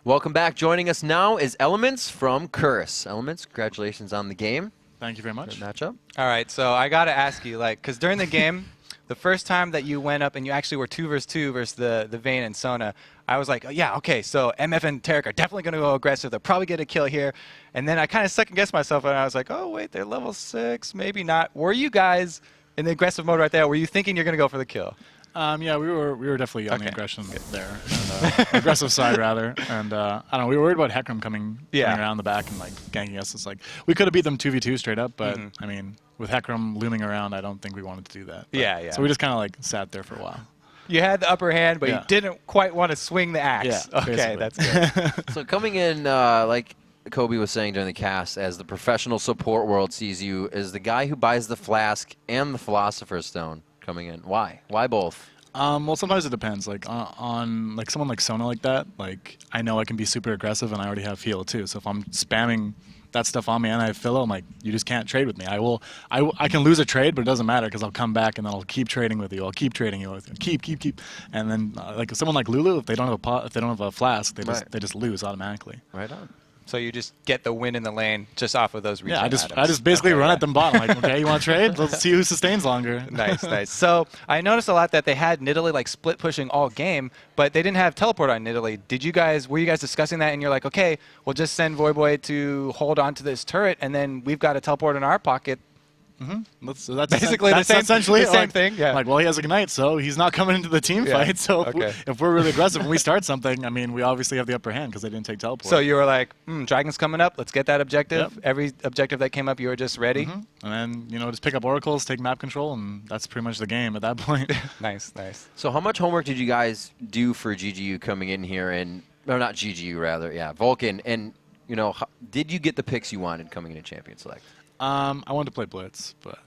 Welcome back. Joining us now is Elements from Curse. Elements, congratulations on the game. Thank you very much. Good matchup. All right, so I got to ask you, because during the game, the first time that you went up and you actually were 2 versus 2 versus the Vayne and Sona, I was like, oh, yeah, okay, so MF and Tarek are definitely going to go aggressive. They'll probably get a kill here. And then I kind of second-guessed myself, and I was like, oh, wait, they're level 6, maybe not. Were you guys in the aggressive mode right there? Were you thinking you're going to go for the kill? Yeah, we were definitely on the aggression there, and, aggressive side rather. And I don't know, we were worried about Hecarim coming around the back and like ganking us. It's like we could have beat them 2v2 straight up, but I mean, with Hecarim looming around, I don't think we wanted to do that. But, yeah. So we just kind of like sat there for a while. You had the upper hand, but you didn't quite want to swing the axe. Yeah, okay, that's good. So coming in, like Kobe was saying during the cast, as the professional support world sees you, as the guy who buys the flask and the Philosopher's Stone coming in. Why? Why both? Well, sometimes it depends. Like on like someone like Sona like that, like I know I can be super aggressive, and I already have heal too. So if I'm spamming that stuff on me and I have Philo, I'm like, you just can't trade with me. I can lose a trade, but it doesn't matter because I'll come back and then I'll keep trading with you. I'll keep trading you with you. Keep. And then like someone like Lulu, if they don't have a flask, they just lose automatically. Right on. So you just get the win in the lane just off of those regen items. I just basically run at them bottom. Like, okay, you want to trade? Let's see who sustains longer. Nice. So I noticed a lot that they had Nidalee like split pushing all game, but they didn't have teleport on Nidalee. Were you guys discussing that? And you're like, okay, we'll just send Voyboy to hold on to this turret, and then we've got a teleport in our pocket. So that's basically that's the same, essentially the same thing. Yeah. Like, well, he has Ignite, so he's not coming into the team fight. So if we're really aggressive when we start something, I mean, we obviously have the upper hand because they didn't take teleport. So you were like, Dragon's coming up. Let's get that objective. Yep. Every objective that came up, you were just ready. And then, just pick up oracles, take map control, and that's pretty much the game at that point. Nice. So how much homework did you guys do for GGU coming in here, and or not GGU rather, Vulcan, and did you get the picks you wanted coming into Champion Select? I wanted to play Blitz, but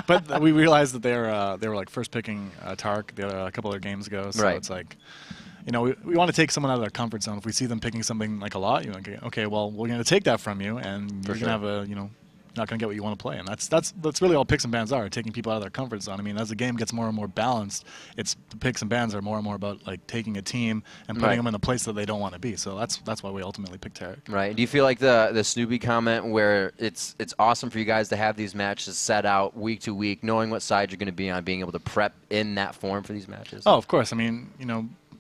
but we realized that they were like first picking Tark a couple other games ago. So it's like, we want to take someone out of their comfort zone. If we see them picking something like a lot, you're like, okay, well, we're going to take that from you, and you're going to have not going to get what you want to play. And that's really all picks and bans are, taking people out of their comfort zone. I mean, as the game gets more and more balanced, the picks and bans are more and more about like taking a team and putting them in a place that they don't want to be. So that's why we ultimately picked Tarek. Right. Do you feel like the Snoopy comment where it's awesome for you guys to have these matches set out week to week, knowing what side you're going to be on, being able to prep in that form for these matches? Oh, of course. I mean,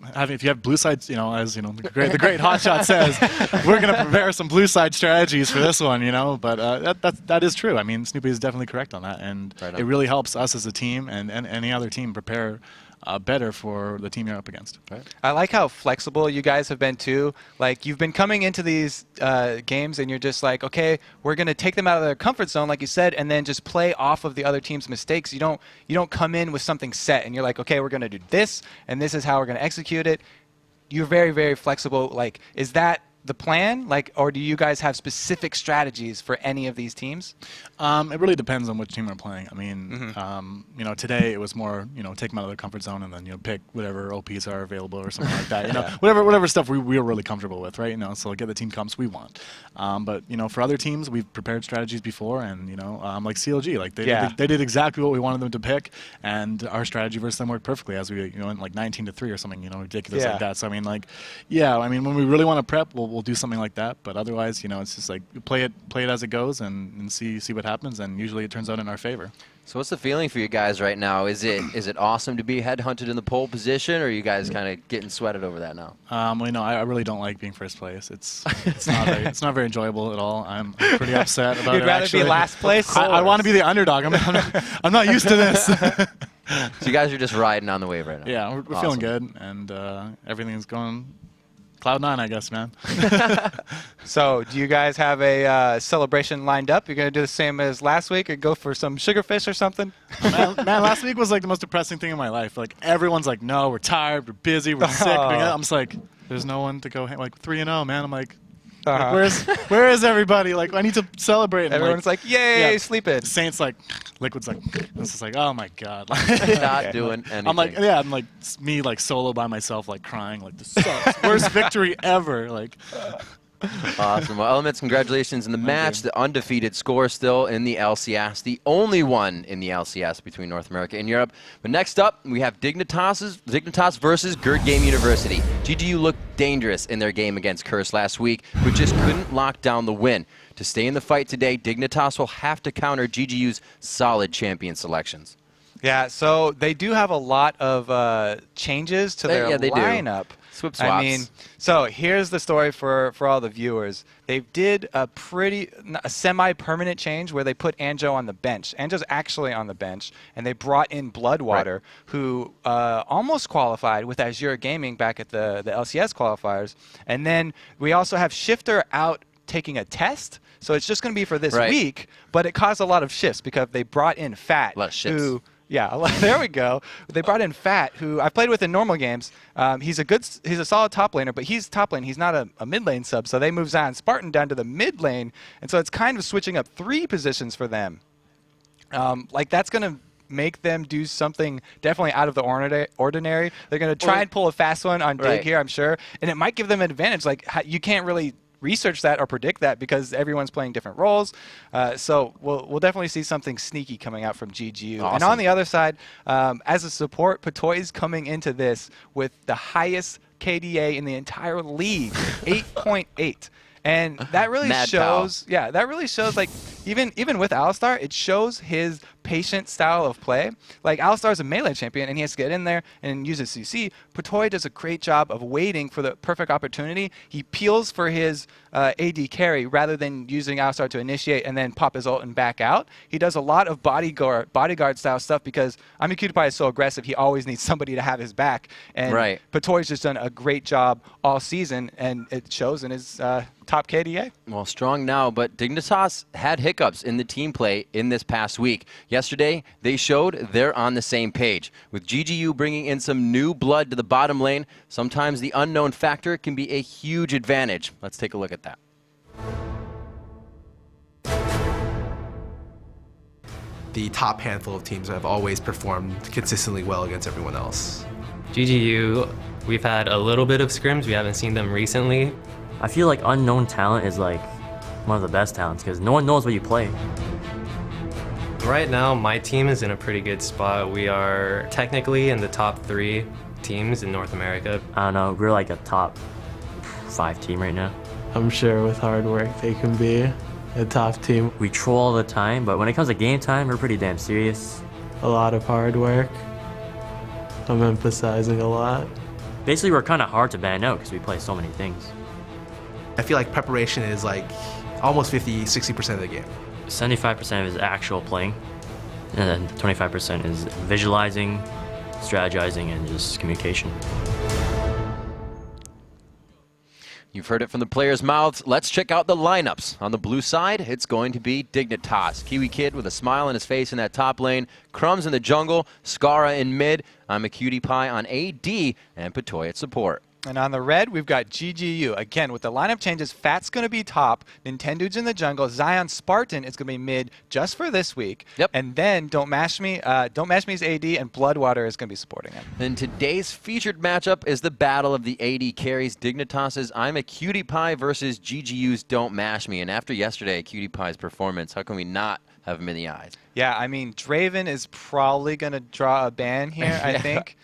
if you have blue sides, as the great hotshot says, we're going to prepare some blue side strategies for this one, But that is true. I mean, Snoopy is definitely correct on that, and it really helps us as a team and any other team prepare better for the team you're up against. Right. I like how flexible you guys have been too. Like you've been coming into these games and you're just like, okay, we're gonna take them out of their comfort zone, like you said, and then just play off of the other team's mistakes. You don't come in with something set and you're like, okay, we're gonna do this, and this is how we're gonna execute it. You're very, very flexible. Like, is that the plan, or do you guys have specific strategies for any of these teams? It really depends on which team we're playing. I mean, today it was more, take them out of their comfort zone and then pick whatever OPs are available or something like that. Whatever stuff we're really comfortable with, right? So get the team comps we want. But for other teams, we've prepared strategies before, and like CLG, like they did exactly what we wanted them to pick, and our strategy versus them worked perfectly. As we in like 19-3 or something, ridiculous like that. So I mean, when we really want to prep, we'll do something like that, but otherwise, it's just like play it as it goes and see what happps, and usually it turns out in our favor. So what's the feeling for you guys right now? Is it awesome to be headhunted in the pole position, or are you guys kind of getting sweated over that now? I really don't like being first place. It's not very enjoyable at all. I'm pretty upset about it. You'd rather be last place? I want to be the underdog. I'm not used to this. So you guys are just riding on the wave right now. Yeah, we're feeling good, and everything's going Cloud9, I guess, man. So do you guys have a celebration lined up? You're going to do the same as last week or go for some sugarfish or something? Man, last week was like the most depressing thing in my life. Like, everyone's like, no, we're tired, we're busy, we're sick. I'm just like, there's no one to go, like 3-0, man. I'm like, where is everybody? Like, I need to celebrate. And everyone's like, yay, sleeping. Saints like, Liquid's like, this is like, oh my god. Not doing anything. I'm like me like solo by myself, like crying, like this sucks. Worst victory ever. Like, Awesome. Well, Elements, congratulations in the match. The undefeated score still in the LCS. The only one in the LCS between North America and Europe. But next up, we have Dignitas versus Gerd Game University. GGU looked dangerous in their game against Curse last week, but just couldn't lock down the win. To stay in the fight today, Dignitas will have to counter GGU's solid champion selections. Yeah, so they do have a lot of changes to their they lineup. do. Swip I swaps. mean, so here's the story for all the viewers. They did a semi-permanent change where they put Anjo on the bench. Anjo's actually on the bench, and they brought in Bloodwater, who almost qualified with Azure Gaming back at the LCS qualifiers. And then we also have Shifter out taking a test. So it's just going to be for this week, but it caused a lot of shifts because they brought in Fat, A lot of shifts. who there we go. They brought in Fat, who I've played with in normal games. He's a solid top laner, but he's top lane. He's not a mid lane sub, so they move Zion Spartan down to the mid lane, and so it's kind of switching up 3 positions for them. Like that's going to make them do something definitely out of the ordinary. They're going to try and pull a fast one on Dig here, I'm sure, and it might give them an advantage. Like you can't really research that or predict that because everyone's playing different roles. So we'll definitely see something sneaky coming out from GGU. Awesome. And on the other side, as a support, Patoy's coming into this with the highest KDA in the entire league, 8.8. And that really shows, that really shows, like, even with Alistar, it shows his patient style of play. Like, Alistar's a melee champion, and he has to get in there and use his CC. Patoy does a great job of waiting for the perfect opportunity. He peels for his AD carry rather than using Alistar to initiate and then pop his ult and back out. He does a lot of bodyguard style stuff because ImQtPie is so aggressive, he always needs somebody to have his back. And Patoy's just done a great job all season, and it shows in his top KDA. Well, strong now, but Dignitas had hiccups in the team play in this past week. Yesterday, they showed they're on the same page. With GGU bringing in some new blood to the bottom lane, sometimes the unknown factor can be a huge advantage. Let's take a look at that. The top handful of teams have always performed consistently well against everyone else. GGU, we've had a little bit of scrims. We haven't seen them recently. I feel like unknown talent is like one of the best talents because no one knows what you play. Right now, my team is in a pretty good spot. We are technically in the top 3 teams in North America. I don't know, we're like a top 5 team right now. I'm sure with hard work they can be a top team. We troll all the time, but when it comes to game time, we're pretty damn serious. A lot of hard work. I'm emphasizing a lot. Basically, we're kind of hard to ban out because we play so many things. I feel like preparation is like almost 50-60% of the game. 75% is actual playing, and then 25% is visualizing, strategizing, and just communication. You've heard it from the players' mouths. Let's check out the lineups. On the blue side, it's going to be Dignitas. Kiwi Kid with a smile on his face in that top lane. Crumbs in the jungle. Skara in mid. ImQtPie on AD. And Patoy at support. And on the red, we've got GGU. Again, with the lineup changes, Fat's going to be top, Nintendo's in the jungle, Zion Spartan is going to be mid just for this week. Yep. And then Don't Mash Me's AD, and Bloodwater is going to be supporting him. And today's featured matchup is the battle of the AD carries. Dignitas's ImQtPie versus GGU's Don't Mash Me. And after yesterday, QtPie's performance, how can we not have him in the eyes? Yeah, I mean, Draven is probably going to draw a ban here, I think.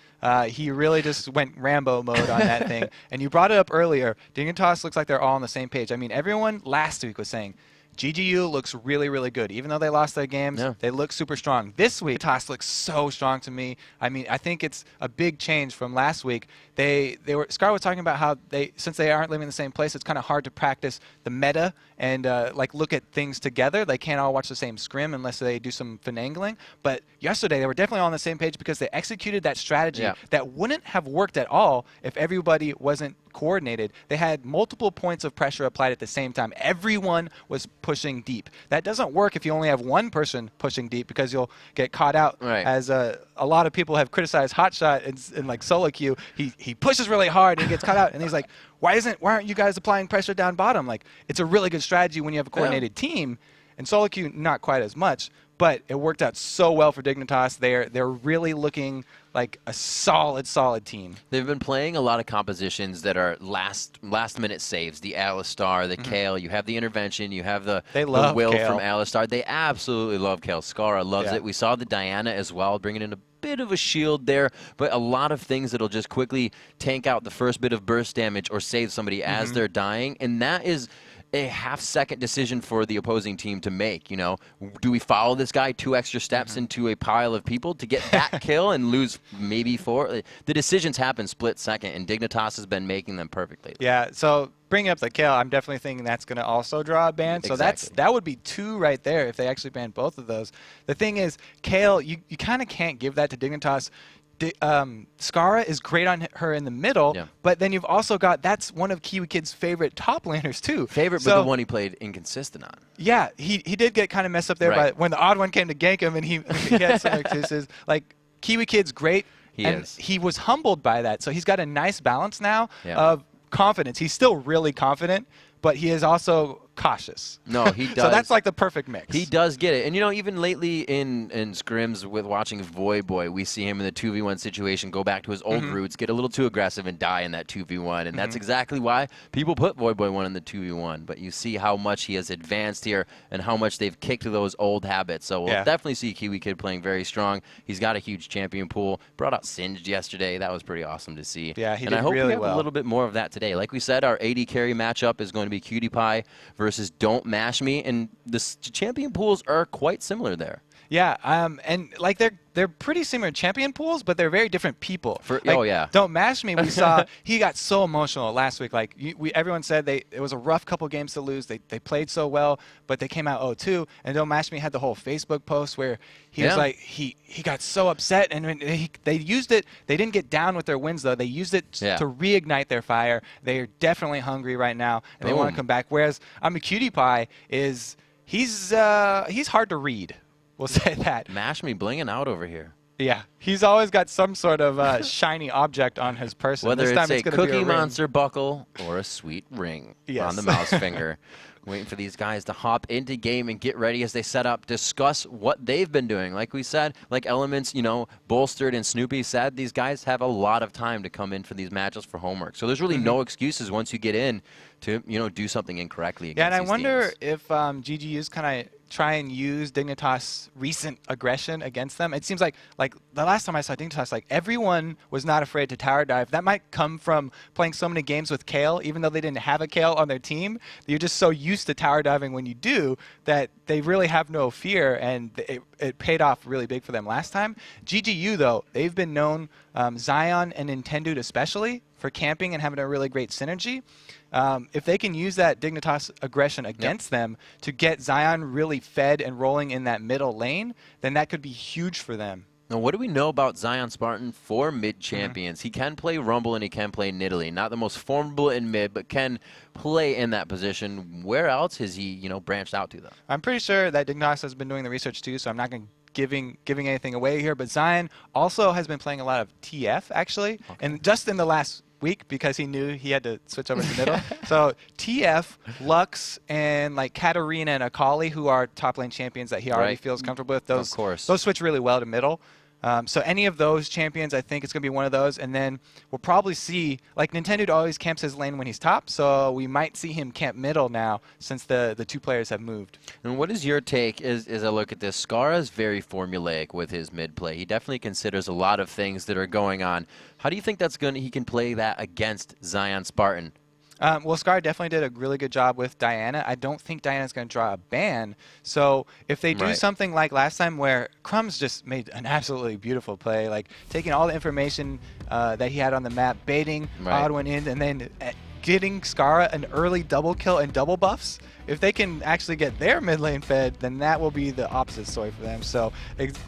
He really just went Rambo mode on that thing. And you brought it up earlier. Dignitas looks like they're all on the same page. I mean, everyone last week was saying, GGU looks really, really good. Even though they lost their games, they look super strong. This week, Dignitas looks so strong to me. I mean, I think it's a big change from last week. Scar was talking about how since they aren't living in the same place, it's kind of hard to practice the meta and like look at things together. They can't all watch the same scrim unless they do some finagling. But yesterday, they were definitely on the same page because they executed that strategy that wouldn't have worked at all if everybody wasn't coordinated. They had multiple points of pressure applied at the same time. Everyone was pushing deep. That doesn't work if you only have one person pushing deep because you'll get caught out. As a lot of people have criticized Hotshot in like solo queue. He pushes really hard and he gets caught out, and he's like, why aren't you guys applying pressure down bottom? Like, it's a really good strategy when you have a coordinated team. And solo queue, not quite as much, but it worked out so well for Dignitas. They're really looking like a solid team. They've been playing a lot of compositions that are last minute saves. The Alistar, the Kale. You have the intervention. You have the They love will Kale. from Alistar. They absolutely love Kale. Skara loves Yeah. it. We saw the Diana as well, bringing in a bit of a shield there, but a lot of things that'll just quickly tank out the first bit of burst damage or save somebody as they're dying, and that is a half-second decision for the opposing team to make. You know, do we follow this guy 2 extra steps into a pile of people to get that kill and lose maybe 4? The decisions happen split second, and Dignitas has been making them perfectly. Yeah, so bringing up the Kale, I'm definitely thinking that's going to also draw a ban. So Exactly. that would be 2 right there if they actually ban both of those. The thing is, Kale, you kind of can't give that to Dignitas. Skara is great on her in the middle, Yeah. but then you've also got, that's one of Kiwi Kid's favorite top laners too. Favorite, but the one he played inconsistent on. Yeah, he did get kind of messed up there, Right. but when the odd one came to gank him and he had some excuses, like Kiwi Kid's great. He and is. he was humbled by that, so he's got a nice balance now Yeah. of confidence. He's still really confident, but he is also cautious. No, he does. So that's like the perfect mix. He does get it. And, you know, even lately in scrims with watching Voyboy, we see him in the 2v1 situation go back to his old roots, get a little too aggressive, and die in that 2v1. And that's exactly why people put Voyboy 1 in the 2v1. But you see how much he has advanced here and how much they've kicked those old habits. So we'll Yeah. definitely see Kiwi Kid playing very strong. He's got a huge champion pool. Brought out Singed yesterday. That was pretty awesome to see. Yeah, he and I did hope really we have well. a little bit more of that today. Like we said, our AD carry matchup is going to be Cutie Pie versus Don't Mash Me, and the champion pools are quite similar there. Yeah, and like they're pretty similar champion pools, but they're very different people. Oh, yeah. Don't Mash Me. We saw he got so emotional last week. Like everyone said, it was a rough couple games to lose. They played so well, but they came out 0-2. And Don't Mash Me had the whole Facebook post where he was like he got so upset, and when they used it. They didn't get down with their wins though. They used it to reignite their fire. They are definitely hungry right now, and they want to come back. Whereas Cutie Pie is he's hard to read. We'll say that. Mash Me blinging out over here. Yeah, he's always got some sort of shiny object on his person. Whether this time it's a gonna be Cookie ring. Monster buckle or a sweet ring Yes. on the mouse finger. Waiting for these guys to hop into game and get ready as they set up, discuss what they've been doing. Like we said, like Elements, you know, Bolstered and Snoopy said, these guys have a lot of time to come in for these matches for homework. So there's really no excuses once you get in to, you know, do something incorrectly against Yeah, and I these wonder teams. if GGU's kind of try and use Dignitas' recent aggression against them. It seems like the last time I saw Dignitas, like everyone was not afraid to tower dive. That might come from playing so many games with Kale, even though they didn't have a Kale on their team. You're just so used to tower diving when you do that they really have no fear, and it paid off really big for them last time. GGU, though, they've been known, Zion and Nintendo especially, for camping and having a really great synergy. If they can use that Dignitas aggression against them to get Zion really fed and rolling in that middle lane, then that could be huge for them. Now, what do we know about Zion Spartan for mid champions? He can play Rumble and he can play Nidalee. Not the most formidable in mid, but can play in that position. Where else has he, you know, branched out to, though? I'm pretty sure that Dignitas has been doing the research too, so I'm not going to giving anything away here. But Zion also has been playing a lot of TF, actually, and just in the last week because he knew he had to switch over to middle. So TF, Lux, and like Katarina and Akali, who are top lane champions that he already feels comfortable with, those switch really well to middle. So any of those champions, I think it's going to be one of those. And then we'll probably see, like Nintendo always camps his lane when he's top, so we might see him camp middle now since the two players have moved. And what is your take as I look at this? Skara is very formulaic with his mid play. He definitely considers a lot of things that are going on. How do you think he can play that against Zion Spartan? Well, Scar definitely did a really good job with Diana. I don't think Diana's going to draw a ban. So if they do something like last time where Crumbs just made an absolutely beautiful play, like taking all the information that he had on the map, baiting Oddwin in, and then getting Skara an early double kill and double buffs, if they can actually get their mid lane fed, then that will be the opposite story for them. So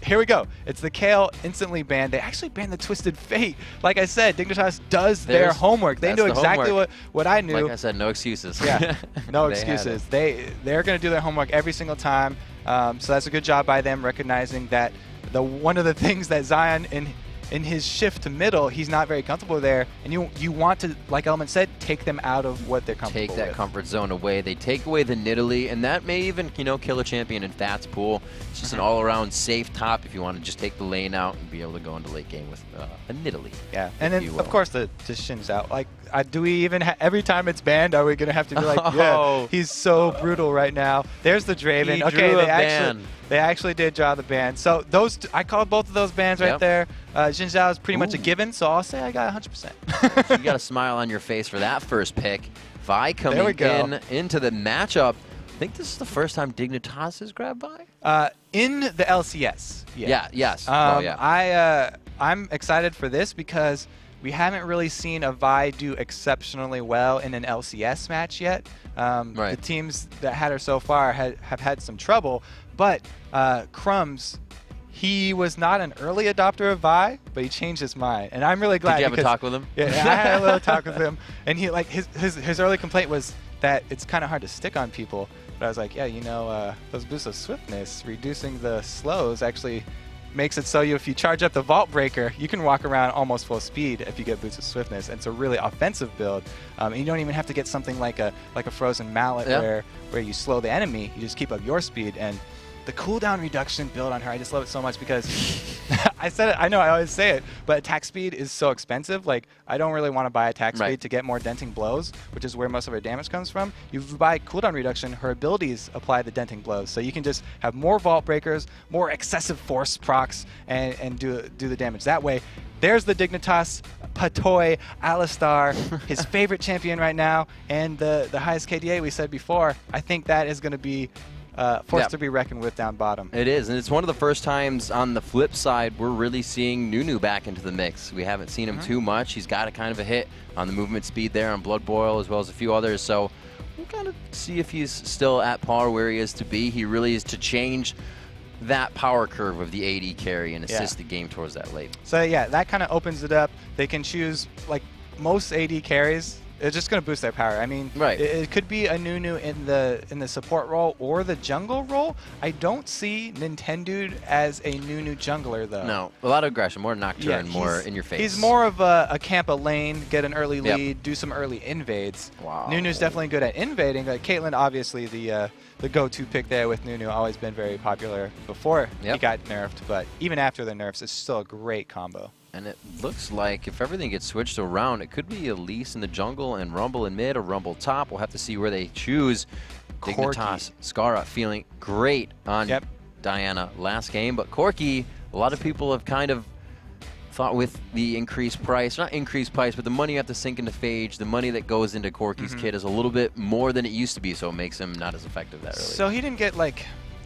here we go. It's the Kale instantly banned. They actually banned the Twisted Fate. Like I said, Dignitas does their homework. They knew exactly what I knew. Like I said, no excuses. Yeah, no excuses. They're going to do their homework every single time. So that's a good job by them recognizing that one of the things that Zion in his shift to middle, he's not very comfortable there, and you want to, like Element said, take them out of what they're comfortable Take that with. comfort zone away. They take away the Nidalee, and that may even, kill a champion in Fat's pool. It's just an all-around safe top if you want to just take the lane out and be able to go into late game with a Nidalee. Yeah, and if then you will. of course the Shin's out. Like, do we even every time it's banned, are we gonna have to be like, Oh. yeah, he's so brutal right now. There's the Draven. He Okay, drew a they actually did draw the ban. So those I called both of those bans right Yep. there. Xin Zhao is pretty much a Ooh. given, so I'll say I got 100%. So you got a smile on your face for that first pick. Vi coming we go. into the matchup. I think this is the first time Dignitas has grabbed Vi. In the LCS. Yeah, yes. Well, yeah. I'm excited for this because we haven't really seen a Vi do exceptionally well in an LCS match yet. Right. The teams that had her so far have had some trouble, but Crumbs, he was not an early adopter of Vi, but he changed his mind, and I'm really glad. Did you have a because- talk with him? Yeah, I had a little talk with him, and he like his early complaint was that it's kind of hard to stick on people. But I was like, yeah, those boosts of swiftness, reducing the slows actually makes it so if you charge up the Vault Breaker, you can walk around almost full speed if you get boosts of swiftness. And it's a really offensive build. And you don't even have to get something like a Frozen Mallet Yeah. where you slow the enemy. You just keep up your speed. And the cooldown reduction build on her, I just love it so much because I said it, I know I always say it, but attack speed is so expensive. Like, I don't really want to buy attack speed Right. to get more denting blows, which is where most of her damage comes from. You buy cooldown reduction, her abilities apply the denting blows. So you can just have more Vault Breakers, more excessive force procs, and do the damage that way. There's the Dignitas, Patoy, Alistar, his favorite champion right now, and the highest KDA we said before. I think that is going to be force Yep. to be reckoned with down bottom. It is, and it's one of the first times on the flip side we're really seeing Nunu back into the mix. We haven't seen him too much. He's got a kind of a hit on the movement speed there on Blood Boil as well as a few others. So we'll kind of see if he's still at par where he is to be. He really is to change that power curve of the AD carry and assist the game towards that late. So yeah, that kind of opens it up. They can choose, like most AD carries, it's just going to boost their power. I mean, Right. it could be a Nunu in the support role or the jungle role. I don't see Nintendo as a Nunu jungler though. No, a lot of aggression, more Nocturne, more he's- in your face. He's more of a camp a lane, get an early Yep. lead, do some early invades. Wow. Nunu's definitely good at invading. Like Caitlyn, obviously the go-to pick there with Nunu, always been very popular before he Yep. got nerfed, but even after the nerfs, it's still a great combo. And it looks like if everything gets switched around, it could be Elise in the jungle and Rumble in mid or Rumble top. We'll have to see where they choose. Dignitas, Skara feeling great on Yep. Diana last game, but Corki, a lot of people have kind of thought with the increased price, not increased price, but the money you have to sink into Phage, the money that goes into Corki's kit is a little bit more than it used to be, so it makes him not as effective that early. So he didn't get like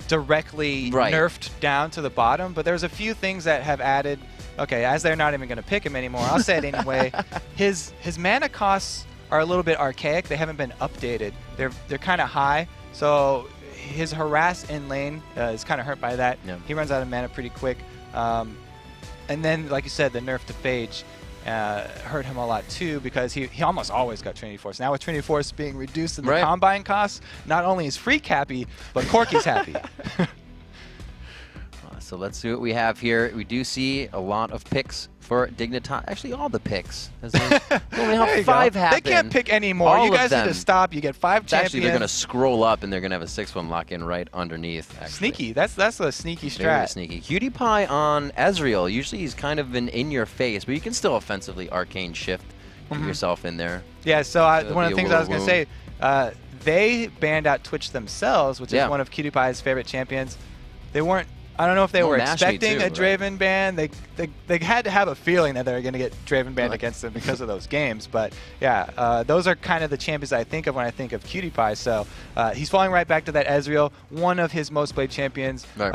directly Right. nerfed down to the bottom, but there's a few things that have added. Okay, as they're not even going to pick him anymore, I'll say it anyway. His mana costs are a little bit archaic. They haven't been updated. They're kind of high, so his harass in lane is kind of hurt by that. Yeah. He runs out of mana pretty quick. And then, like you said, the nerf to Phage hurt him a lot too because he almost always got Trinity Force. Now with Trinity Force being reduced in the Right. Combine costs, not only is Freak happy, but Corki's happy. So let's see what we have here. We do see a lot of picks for Dignitas. Actually, all the picks. As they only There have you 5 go. happen. They can't pick any more. All You of guys need them. to stop. You get 5 champions. Actually, they're going to scroll up and they're going to have a 6th one lock in right underneath. Actually. Sneaky. That's a sneaky Very strat. sneaky. Cutie Pie on Ezreal. Usually he's kind of an in-your-face, but you can still offensively arcane shift. Get yourself in there. Yeah, so That'd one of be the a things I was little going to say, they banned out Twitch themselves, which Yeah. is one of Cutie Pie's favorite champions. They weren't. I don't know if they Well, were Nash Me expecting too, a right? Draven ban. They had to have a feeling that they were going to get Draven banned Like- against them because of those games. But yeah, those are kind of the champions I think of when I think of Cutie Pie. So he's falling right back to that Ezreal, one of his most played champions Right.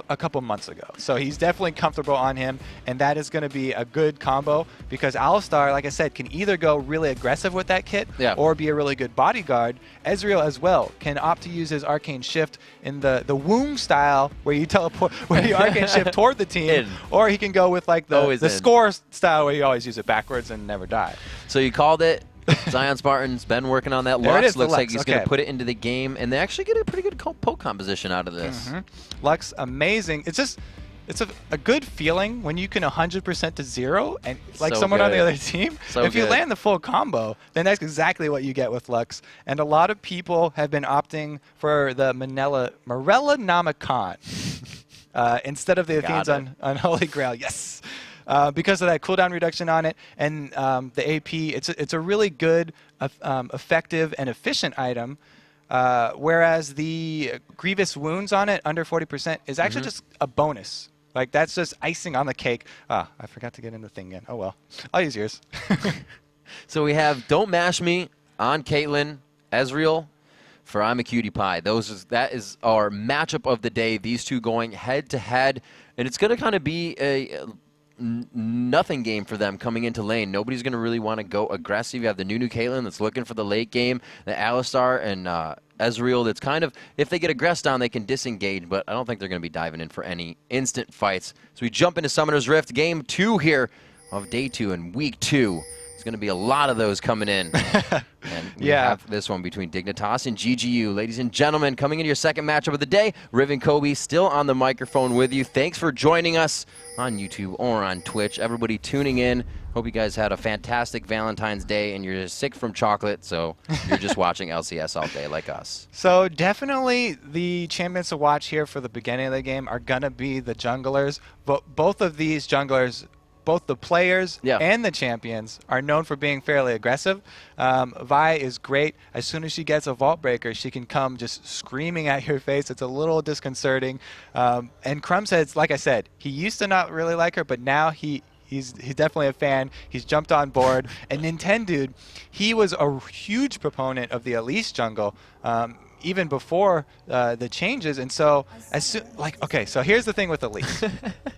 a couple months ago. So he's definitely comfortable on him, and that is going to be a good combo because Alistar, like I said, can either go really aggressive with that kit Yeah. or be a really good bodyguard. Ezreal as well can opt to use his arcane shift in the womb style where you teleport, where you arcane shift toward the team, In. or he can go with like Always the in. score style where you always use it backwards and never die. So you called it. Zion Spartan's been working on that. There it Lux is, the looks like Lux, he's going okay. to put it into the game, and they actually get a pretty good poke composition out of this. Lux, amazing. It's just it's a good feeling when you can 100% to 0 and like So someone on the good. other team. So if you good. land the full combo, then that's exactly what you get with Lux. And a lot of people have been opting for the Morella Namicon instead of the Got Athenes it. on Holy Grail. Yes. Because of that cooldown reduction on it and the AP, it's a really good, effective, and efficient item. Whereas the Grievous Wounds on it, under 40%, is actually just a bonus. Like, that's just icing on the cake. Ah, I forgot to get in the thing again. Oh, well. I'll use yours. So we have Don't Mash Me on Caitlyn, Ezreal for I'm a Cutie Pie. That is our matchup of the day. These two going head to head, and it's going to kind of be a nothing game for them coming into lane. Nobody's going to really want to go aggressive. You have the Nunu Caitlyn that's looking for the late game, the Alistar and Ezreal that's kind of, if they get aggressed on, they can disengage, but I don't think they're going to be diving in for any instant fights. So we jump into Summoner's Rift, game 2 here of day 2 and week 2. There's going to be a lot of those coming in. And we Yeah. have this one between Dignitas and GGU. Ladies and gentlemen, coming into your second matchup of the day, Riven Kobe still on the microphone with you. Thanks for joining us on YouTube or on Twitch. Everybody tuning in. Hope you guys had a fantastic Valentine's Day and you're sick from chocolate, so you're just watching LCS all day like us. So definitely the champions to watch here for the beginning of the game are going to be the junglers. But both of these junglers, both the players and the champions, are known for being fairly aggressive. Vi is great. As soon as she gets a Vault Breaker, she can come just screaming at your face. It's a little disconcerting. And Crumbshead's, like I said, he used to not really like her, but now he's definitely a fan. He's jumped on board. And Nintendude, he was a huge proponent of the Elise jungle. Even before the changes, and so so here's the thing with Elise.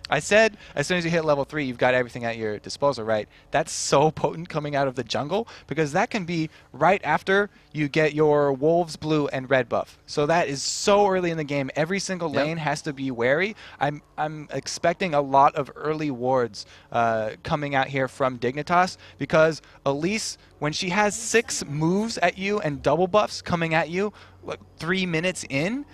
I said as soon as you hit level 3, you've got everything at your disposal, right? That's so potent coming out of the jungle because that can be right after you get your Wolves blue and red buff. So that is so early in the game. Every single lane has to be wary. I'm expecting a lot of early wards coming out here from Dignitas because Elise, when she has 6 moves at you and double buffs coming at you, like 3 minutes in,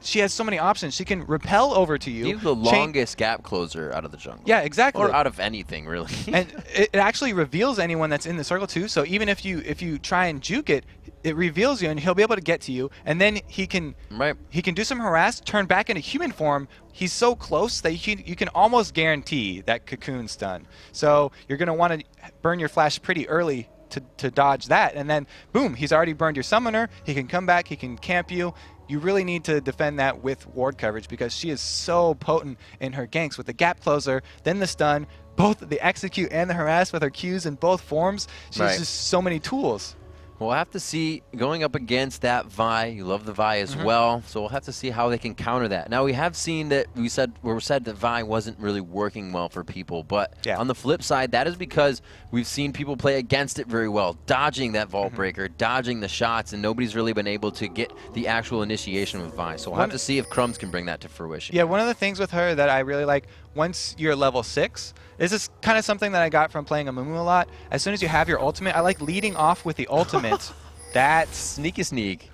she has so many options. She can repel over to you. He's the longest gap closer out of the jungle. Yeah, exactly. Or out of anything, really. And it actually reveals anyone that's in the circle too. So even if you try and juke it, it reveals you, and he'll be able to get to you. And then he can do some harass, turn back into human form. He's so close that you can almost guarantee that cocoon stun. So you're going to want to burn your flash pretty early to dodge that, and then boom, he's already burned your summoner. He can come back, he can camp you. You really need to defend that with ward coverage because she is so potent in her ganks with the gap closer, then the stun, both the execute and the harass with her Qs in both forms. She's just so many tools. We'll have to see going up against that Vi. You love the Vi as well, so we'll have to see how they can counter that. Now we have seen that we said that Vi wasn't really working well for people, but on the flip side, that is because we've seen people play against it very well, dodging that Vault Breaker, dodging the shots, and nobody's really been able to get the actual initiation with Vi. So we'll have to see if Crumbs can bring that to fruition. Yeah, one of the things with her that I really like, once you're level 6, this is kind of something that I got from playing Amumu a lot. As soon as you have your ultimate, I like leading off with the ultimate. That's sneak.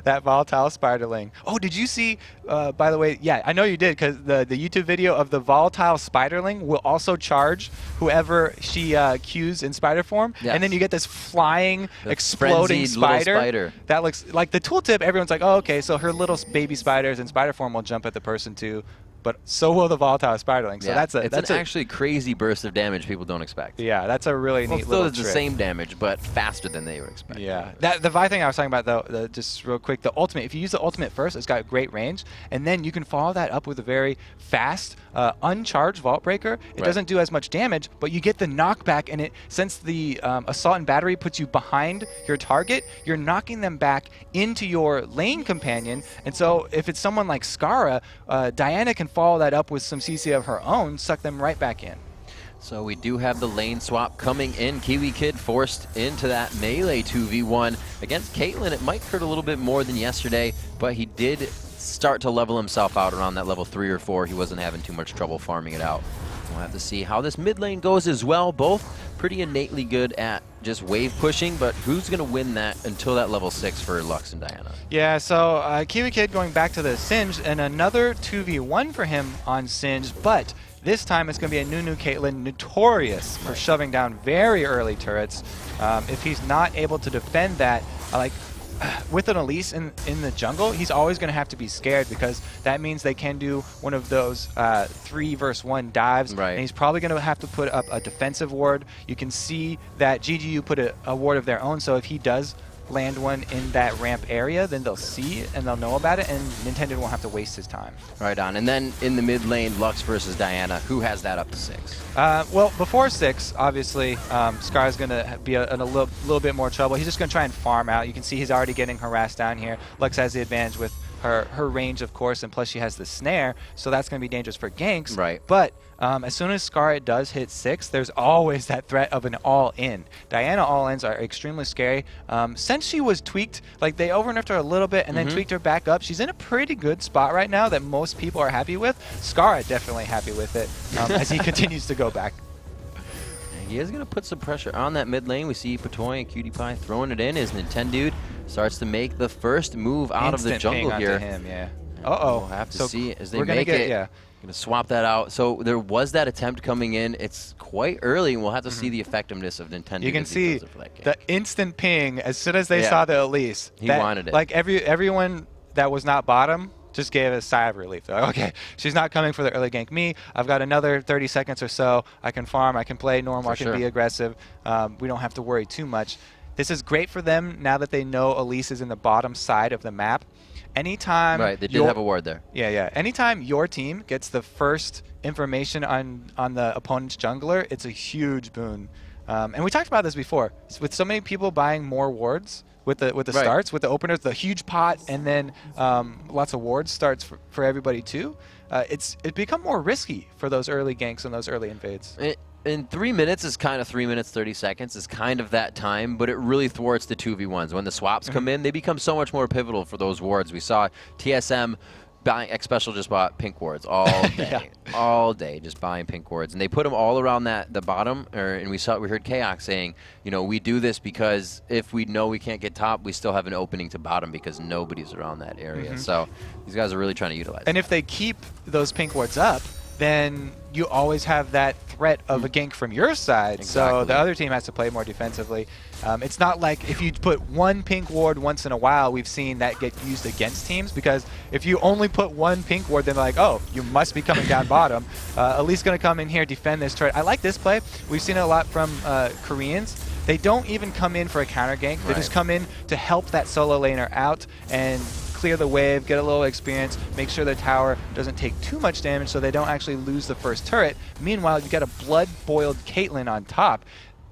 That volatile spiderling. Oh, did you see, by the way, yeah, I know you did, because the YouTube video of the volatile spiderling will also charge whoever she cues in spider form. Yes. And then you get this flying, exploding frenzied little spider. spider. That looks like the tooltip. Everyone's like, oh, okay, so her little baby spiders in spider form will jump at the person too. But so will the volatile spiderling. So that's an actually crazy burst of damage people don't expect. Yeah, that's a really neat still little it's the trick. same damage, but faster than they would expect. Yeah, the Vi thing I was talking about though, just real quick, the ultimate. If you use the ultimate first, it's got great range, and then you can follow that up with a very fast, uncharged Vault Breaker. It doesn't do as much damage, but you get the knockback, and since the assault and battery puts you behind your target, you're knocking them back into your lane companion. And so if it's someone like Skara, Diana can follow that up with some CC of her own, suck them right back in. So we do have the lane swap coming in. Kiwi Kid forced into that melee 2v1 against Caitlyn. It might hurt a little bit more than yesterday, but he did start to level himself out around that level 3 or 4. He wasn't having too much trouble farming it out. We'll have to see how this mid lane goes as well. Both pretty innately good at just wave pushing, but who's going to win that until that level 6 for Lux and Diana? Yeah, so Kiwi Kid going back to the Singed, and another 2v1 for him on Singed, but this time it's going to be a Nunu Caitlyn, notorious for shoving down very early turrets. If he's not able to defend that, with an Elise in the jungle, he's always going to have to be scared because that means they can do one of those 3 versus 1 dives. Right. And he's probably going to have to put up a defensive ward. You can see that GGU put a ward of their own, so if he does land one in that ramp area, then they'll see it and they'll know about it, and Nintendo won't have to waste his time. Right on. And then in the mid lane, Lux versus Diana. Who has that up to 6? Well, before 6, obviously, Scar's going to be in a little bit more trouble. He's just going to try and farm out. You can see he's already getting harassed down here. Lux has the advantage with her range, of course, and plus she has the snare, so that's going to be dangerous for ganks. Right. But as soon as Scar does hit 6, there's always that threat of an all-in. Diana all-ins are extremely scary. Since she was tweaked, like they over-nerfed her a little bit and then tweaked her back up, she's in a pretty good spot right now that most people are happy with. Scar definitely happy with it as he continues to go back. He is going to put some pressure on that mid lane. We see Patoy and Cutie Pie throwing it in as Nintendude starts to make the first move out of the jungle ping here. onto him, yeah. Uh-oh. We'll have to So see as they we're gonna make get, it. yeah. Going to swap that out. So there was that attempt coming in. It's quite early, and we'll have to see the effectiveness of Nintendo. You can as he see does it for that game. the instant ping as soon as they Yeah. saw the Elise. He wanted it. Like everyone that was not bottom just gave a sigh of relief. They're like, okay, she's not coming for the early gank me. I've got another 30 seconds or so. I can farm. I can play normal. For I can sure. be aggressive. We don't have to worry too much. This is great for them now that they know Elise is in the bottom side of the map. Anytime Right, they did have a ward there. Yeah. Anytime your team gets the first information on the opponent's jungler, it's a huge boon. And we talked about this before. With so many people buying more wards with the Right. starts, with the openers, the huge pot, and then lots of ward starts for everybody too, it's become more risky for those early ganks and those early invades. In 3 minutes is kind of 3 minutes, 30 seconds is kind of that time, but it really thwarts the 2v1s. When the swaps come in, they become so much more pivotal for those wards. We saw TSM buying X Special just bought pink wards all day, all day, just buying pink wards, and they put them all around the bottom. And we heard Kaok saying, you know, we do this because if we know we can't get top, we still have an opening to bottom because nobody's around that area. So these guys are really trying to utilize. And if they keep those pink wards up, then you always have that threat of a gank from your side. So Exactly. the other team has to play more defensively. It's not like if you put one pink ward once in a while, we've seen that get used against teams, because if you only put one pink ward, then they're like, oh, you must be coming down bottom. Elise going to come in here, defend this turret. I like this play. We've seen it a lot from Koreans. They don't even come in for a counter gank. They just come in to help that solo laner out and clear the wave, get a little experience, make sure the tower doesn't take too much damage so they don't actually lose the first turret. Meanwhile, you got a blood-boiled Caitlyn on top.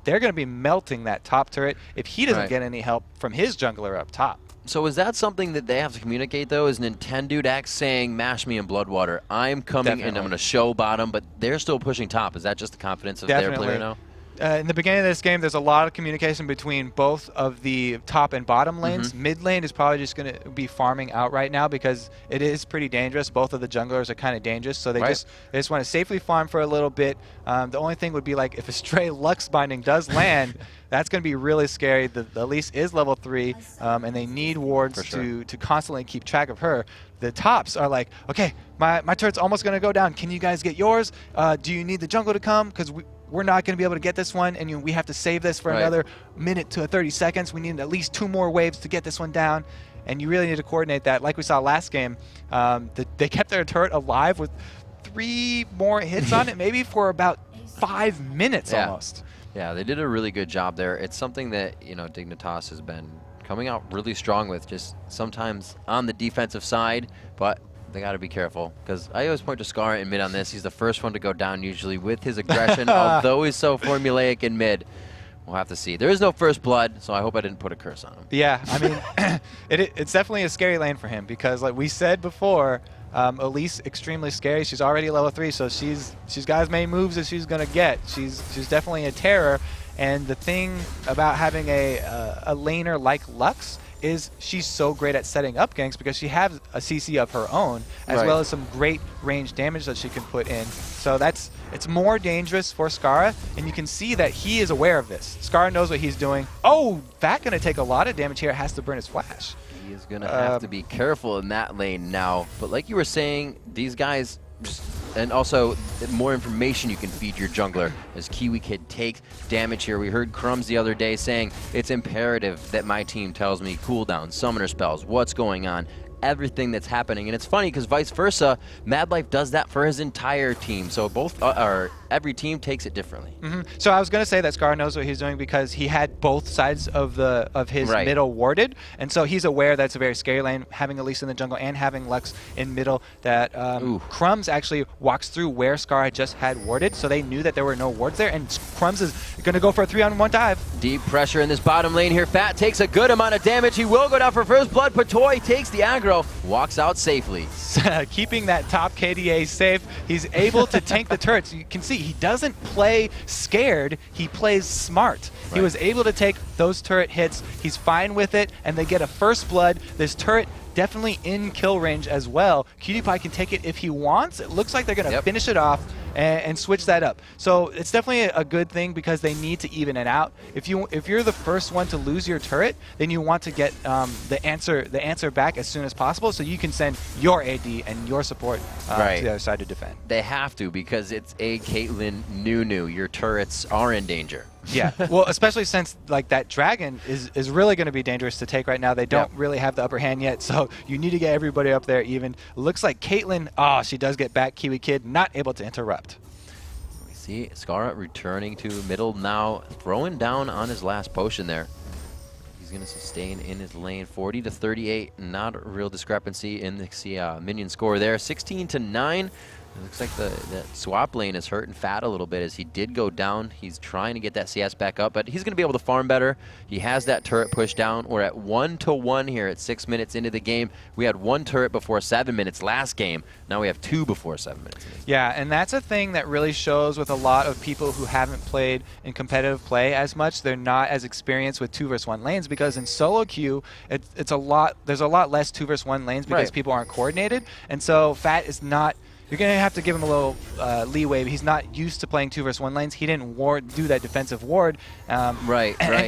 They're going to be melting that top turret if he doesn't get any help from his jungler up top. So is that something that they have to communicate, though? Is Nintendo X saying, mash me in Bloodwater, I'm coming and I'm going to show bottom, but they're still pushing top? Is that just the confidence of their player now? In the beginning of this game, there's a lot of communication between both of the top and bottom lanes. Mid lane is probably just going to be farming out right now because it is pretty dangerous. Both of the junglers are kind of dangerous, so they just want to safely farm for a little bit. The only thing would be like if a stray Lux binding does land, that's going to be really scary. The Elise is level 3, and they need wards to constantly keep track of her. The tops are like, okay, my turret's almost going to go down. Can you guys get yours? Do you need the jungle to come? Because we're not going to be able to get this one, and we have to save this for another minute to 30 seconds. We need at least 2 more waves to get this one down, and you really need to coordinate that. Like we saw last game, they kept their turret alive with 3 more hits on it, maybe for about 5 minutes almost. Yeah, they did a really good job there. It's something that, you know, Dignitas has been coming out really strong with, just sometimes on the defensive side, but they got to be careful, because I always point to Scar in mid on this. He's the first one to go down usually with his aggression, although he's so formulaic in mid. We'll have to see. There is no first blood, so I hope I didn't put a curse on him. Yeah, I mean, it's definitely a scary lane for him because, like we said before, Elise extremely scary. She's already level 3, so she's got as many moves as she's gonna get. She's definitely a terror. And the thing about having a laner like Lux is she's so great at setting up ganks because she has a CC of her own, as well as some great range damage that she can put in. So that's it's more dangerous for Skara, and you can see that he is aware of this. Skara knows what he's doing. Oh, Fat going to take a lot of damage here. Has to burn his flash. He is going to have to be careful in that lane now. But like you were saying, these guys just, and also more information you can feed your jungler as Kiwi Kid takes damage here. We heard Crumbs the other day saying it's imperative that my team tells me cooldown, summoner spells, what's going on, everything that's happening. And it's funny because vice versa, Mad Life does that for his entire team. So both every team takes it differently. So I was going to say that Scar knows what he's doing because he had both sides of his Right. middle warded, and so he's aware that's a very scary lane, having Elise in the jungle and having Lux in middle. That Crumbs actually walks through where Scar had just had warded, so they knew that there were no wards there, and Crumbs is going to go for a 3-on-1 dive. Deep pressure in this bottom lane here. Fat takes a good amount of damage. He will go down for first blood. Patoy takes the aggro, walks out safely. Keeping that top KDA safe, he's able to tank the turrets. You can see he doesn't play scared, he plays smart. He Right. was able to take those turret hits, he's fine with it, and they get a first blood. This turret definitely in kill range as well. QtPie can take it if he wants. It looks like they're going to finish it off and switch that up. So it's definitely a good thing because they need to even it out. If you're the first one to lose your turret, then you want to get the answer back as soon as possible, so you can send your AD and your support to the other side to defend. They have to because it's a Caitlyn Nunu. Your turrets are in danger. Yeah, well, especially since like that dragon is really going to be dangerous to take right now. They don't really have the upper hand yet, so you need to get everybody up there even. Looks like Caitlyn, she does get back. Kiwi Kid not able to interrupt. We see Skara returning to middle now, throwing down on his last potion there. He's going to sustain in his lane. 40 to 38, not a real discrepancy in the minion score there. 16 to 9. It looks like the swap lane is hurting Fat a little bit as he did go down. He's trying to get that CS back up, but he's going to be able to farm better. He has that turret pushed down. We're at 1-1 here at 6 minutes into the game. We had 1 turret before 7 minutes last game. Now we have 2 before 7 minutes. Yeah, and that's a thing that really shows with a lot of people who haven't played in competitive play as much. They're not as experienced with 2 versus 1 lanes because in solo queue, there's a lot less 2 versus 1 lanes because people aren't coordinated, and so Fat is not. You're going to have to give him a little leeway. He's not used to playing 2 versus 1 lanes. He didn't do that defensive ward. And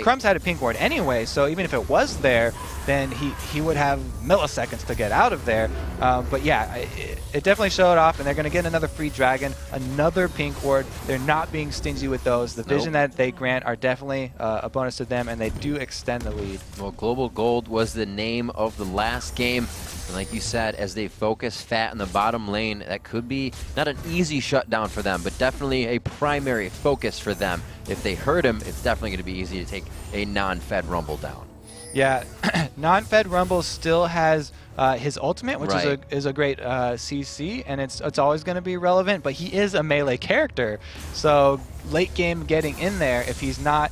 Crumbs had a pink ward anyway, so even if it was there, then he would have milliseconds to get out of there. But yeah, it definitely showed off, and they're going to get another free dragon, another pink ward. They're not being stingy with those. The vision that they grant are definitely a bonus to them, and they do extend the lead. Well, Global Gold was the name of the last game. And like you said, as they focus Fat in the bottom lane, that could be not an easy shutdown for them, but definitely a primary focus for them. If they hurt him, it's definitely going to be easy to take a non-fed Rumble down. Yeah, non-fed Rumble still has his ultimate, which is a great CC, and it's always going to be relevant, but he is a melee character. So late game getting in there, if he's not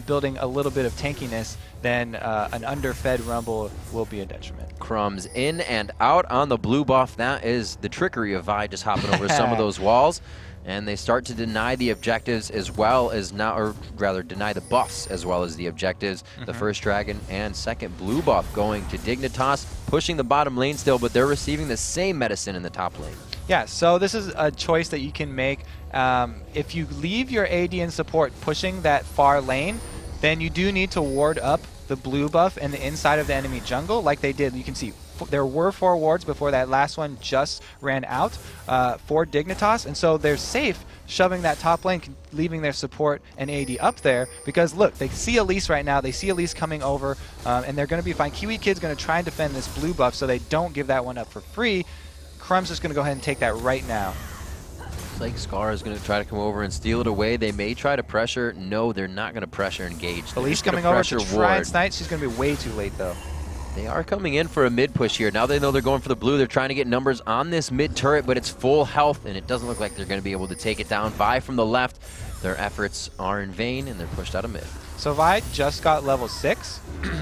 building a little bit of tankiness, then an underfed Rumble will be a detriment. Crumbs in and out on the blue buff. That is the trickery of Vi just hopping over some of those walls. And they start to deny the objectives as well as now, or rather deny the buffs as well as the objectives. The first dragon and second blue buff going to Dignitas, pushing the bottom lane still, but they're receiving the same medicine in the top lane. Yeah, so this is a choice that you can make. If you leave your AD and support pushing that far lane, then you do need to ward up the blue buff and the inside of the enemy jungle like they did. You can see there were 4 wards before that last one just ran out for Dignitas, and so they're safe shoving that top lane, leaving their support and AD up there because look, they see Elise right now, they see Elise coming over, and they're going to be fine. Kiwi Kid's going to try and defend this blue buff so they don't give that one up for free. Crumb's just going to go ahead and take that right now. Looks like Scar is going to try to come over and steal it away. They may try to pressure. No, they're not going to pressure engage. Elise coming over to try and snipe. She's going to be way too late though. They are coming in for a mid push here. Now they know they're going for the blue. They're trying to get numbers on this mid turret, but it's full health, and it doesn't look like they're going to be able to take it down. Vi from the left. Their efforts are in vain, and they're pushed out of mid. So Vi just got level 6.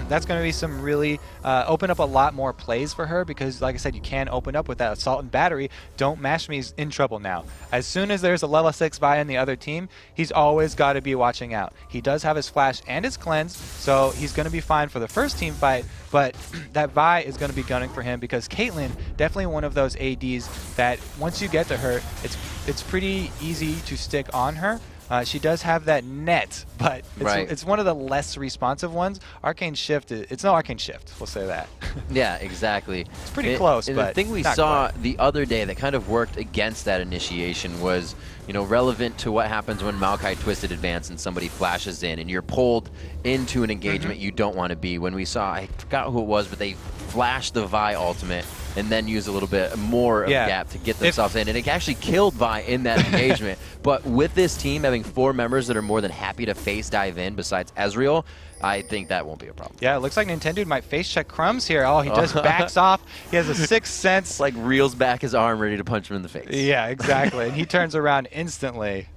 That's going to be some really open up a lot more plays for her because, like I said, you can open up with that Assault and Battery. Don't Mash Me's in trouble now. As soon as there's a level 6 Vi on the other team, he's always got to be watching out. He does have his Flash and his Cleanse, so he's going to be fine for the first team fight, but that Vi is going to be gunning for him because Caitlyn, definitely one of those ADs that once you get to her, it's pretty easy to stick on her. She does have that net, but it's one of the less responsive ones. Arcane Shift, it's no Arcane Shift, we'll say that. Yeah, exactly. It's pretty close, and but the thing we not saw quite. the other day that kind of worked against that initiation was, relevant to what happens when Maokai Twisted advance and somebody flashes in and you're pulled into an engagement you don't want to be. When we saw, I forgot who it was, but they flashed the Vi ultimate and then use a little bit more of gap to get themselves in. And it actually killed Vi in that engagement. But with this team having 4 members that are more than happy to face dive in besides Ezreal, I think that won't be a problem. Yeah, it looks like Nintendo might face check Crumbs here. Oh, he just backs off. He has a 6th sense. It's like reels back his arm ready to punch him in the face. Yeah, exactly. And he turns around instantly.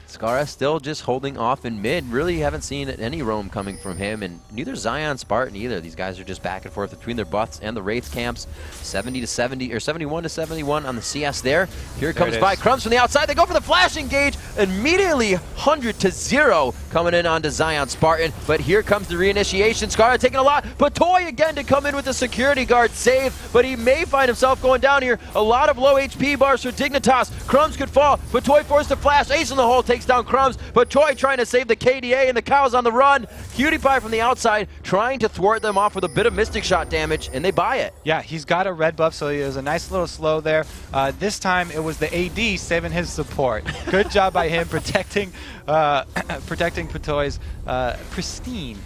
Scarra still just holding off in mid. Really haven't seen any roam coming from him, and neither Zion Spartan either. These guys are just back and forth between their buffs and the Wraiths camps. 70 to 70 or 71 to 71 on the CS there. Here comes Vi. Crumbs from the outside. They go for the flash engage. Immediately 100 to 0 coming in onto Zion Spartan. But here comes the reinitiation. Scarra taking a lot. But Toy again to come in with the security guard save. But he may find himself going down here. A lot of low HP bars for Dignitas. Crumbs could fall, but Toy forced to flash. Ace in the hole takes down Crumbs, but Toy trying to save the KDA, and the Cow's on the run. Cutie Pie from the outside trying to thwart them off with a bit of Mystic Shot damage, and they buy it. Yeah, he's got a red buff, so he was a nice little slow there. This time it was the AD saving his support. Good job by him protecting Patoy's pristine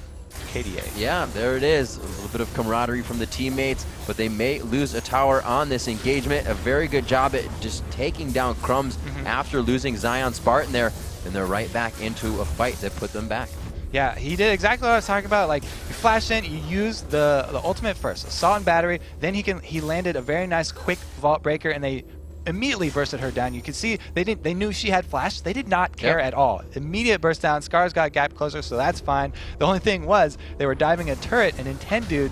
KDA. Yeah, there it is. A little bit of camaraderie from the teammates, but they may lose a tower on this engagement. A very good job at just taking down Crumbs after losing Zion Spartan there, and they're right back into a fight that put them back. Yeah, he did exactly what I was talking about. Like, you flash in, you use the ultimate first, Assault and Battery, then he landed a very nice quick Vault Breaker, and they immediately bursted her down. You could see they knew she had flash. They did not care at all. Immediate burst down. Scar's got gap closer, so that's fine. The only thing was they were diving a turret, and Intendude,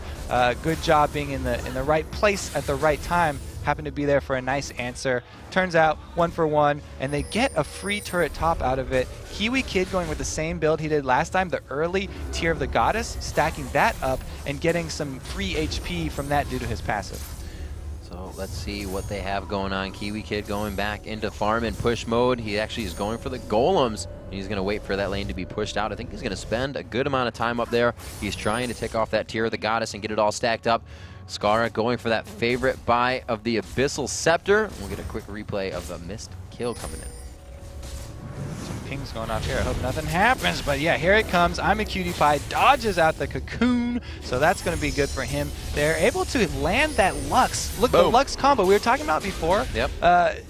good job being in the right place at the right time. Happened to be there for a nice answer. Turns out 1 for 1, and they get a free turret top out of it. Kiwi Kid going with the same build he did last time, the early Tear of the Goddess, stacking that up and getting some free HP from that due to his passive. So let's see what they have going on. Kiwi Kid going back into farm and push mode. He actually is going for the golems. He's going to wait for that lane to be pushed out. I think he's going to spend a good amount of time up there. He's trying to take off that Tear of the Goddess and get it all stacked up. Scarra going for that favorite buy of the Abyssal Scepter. We'll get a quick replay of the missed kill coming in. Some pings going off here. I hope nothing happens, but yeah, here it comes. I'm a Cutie Pie, dodges out the cocoon, so that's going to be good for him. They're able to land that Lux. Look, the Lux combo we were talking about before. Yep.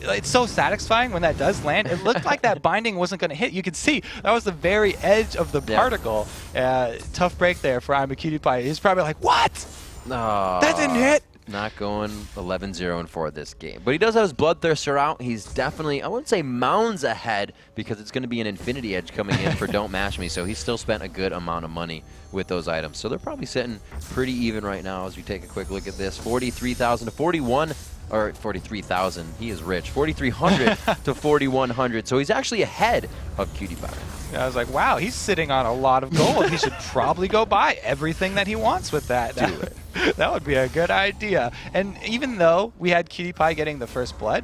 It's so satisfying when that does land. It looked like that binding wasn't going to hit. You could see that was the very edge of the particle. Tough break there for I'm a Cutie Pie. He's probably like, what? That didn't hit. Not going 11-0-4 this game. But he does have his Bloodthirster out. He's definitely, I wouldn't say mounds ahead, because it's going to be an Infinity Edge coming in for Don't Mash Me. So he still spent a good amount of money with those items. So they're probably sitting pretty even right now as we take a quick look at this. 43,000 to 41, or 43,000. He is rich. 4,300 to 4,100. So he's actually ahead of Cutie Pie. I was like, wow, he's sitting on a lot of gold. He should probably go buy everything that he wants with that. Do it. That would be a good idea. And even though we had Cutie Pie getting the first blood,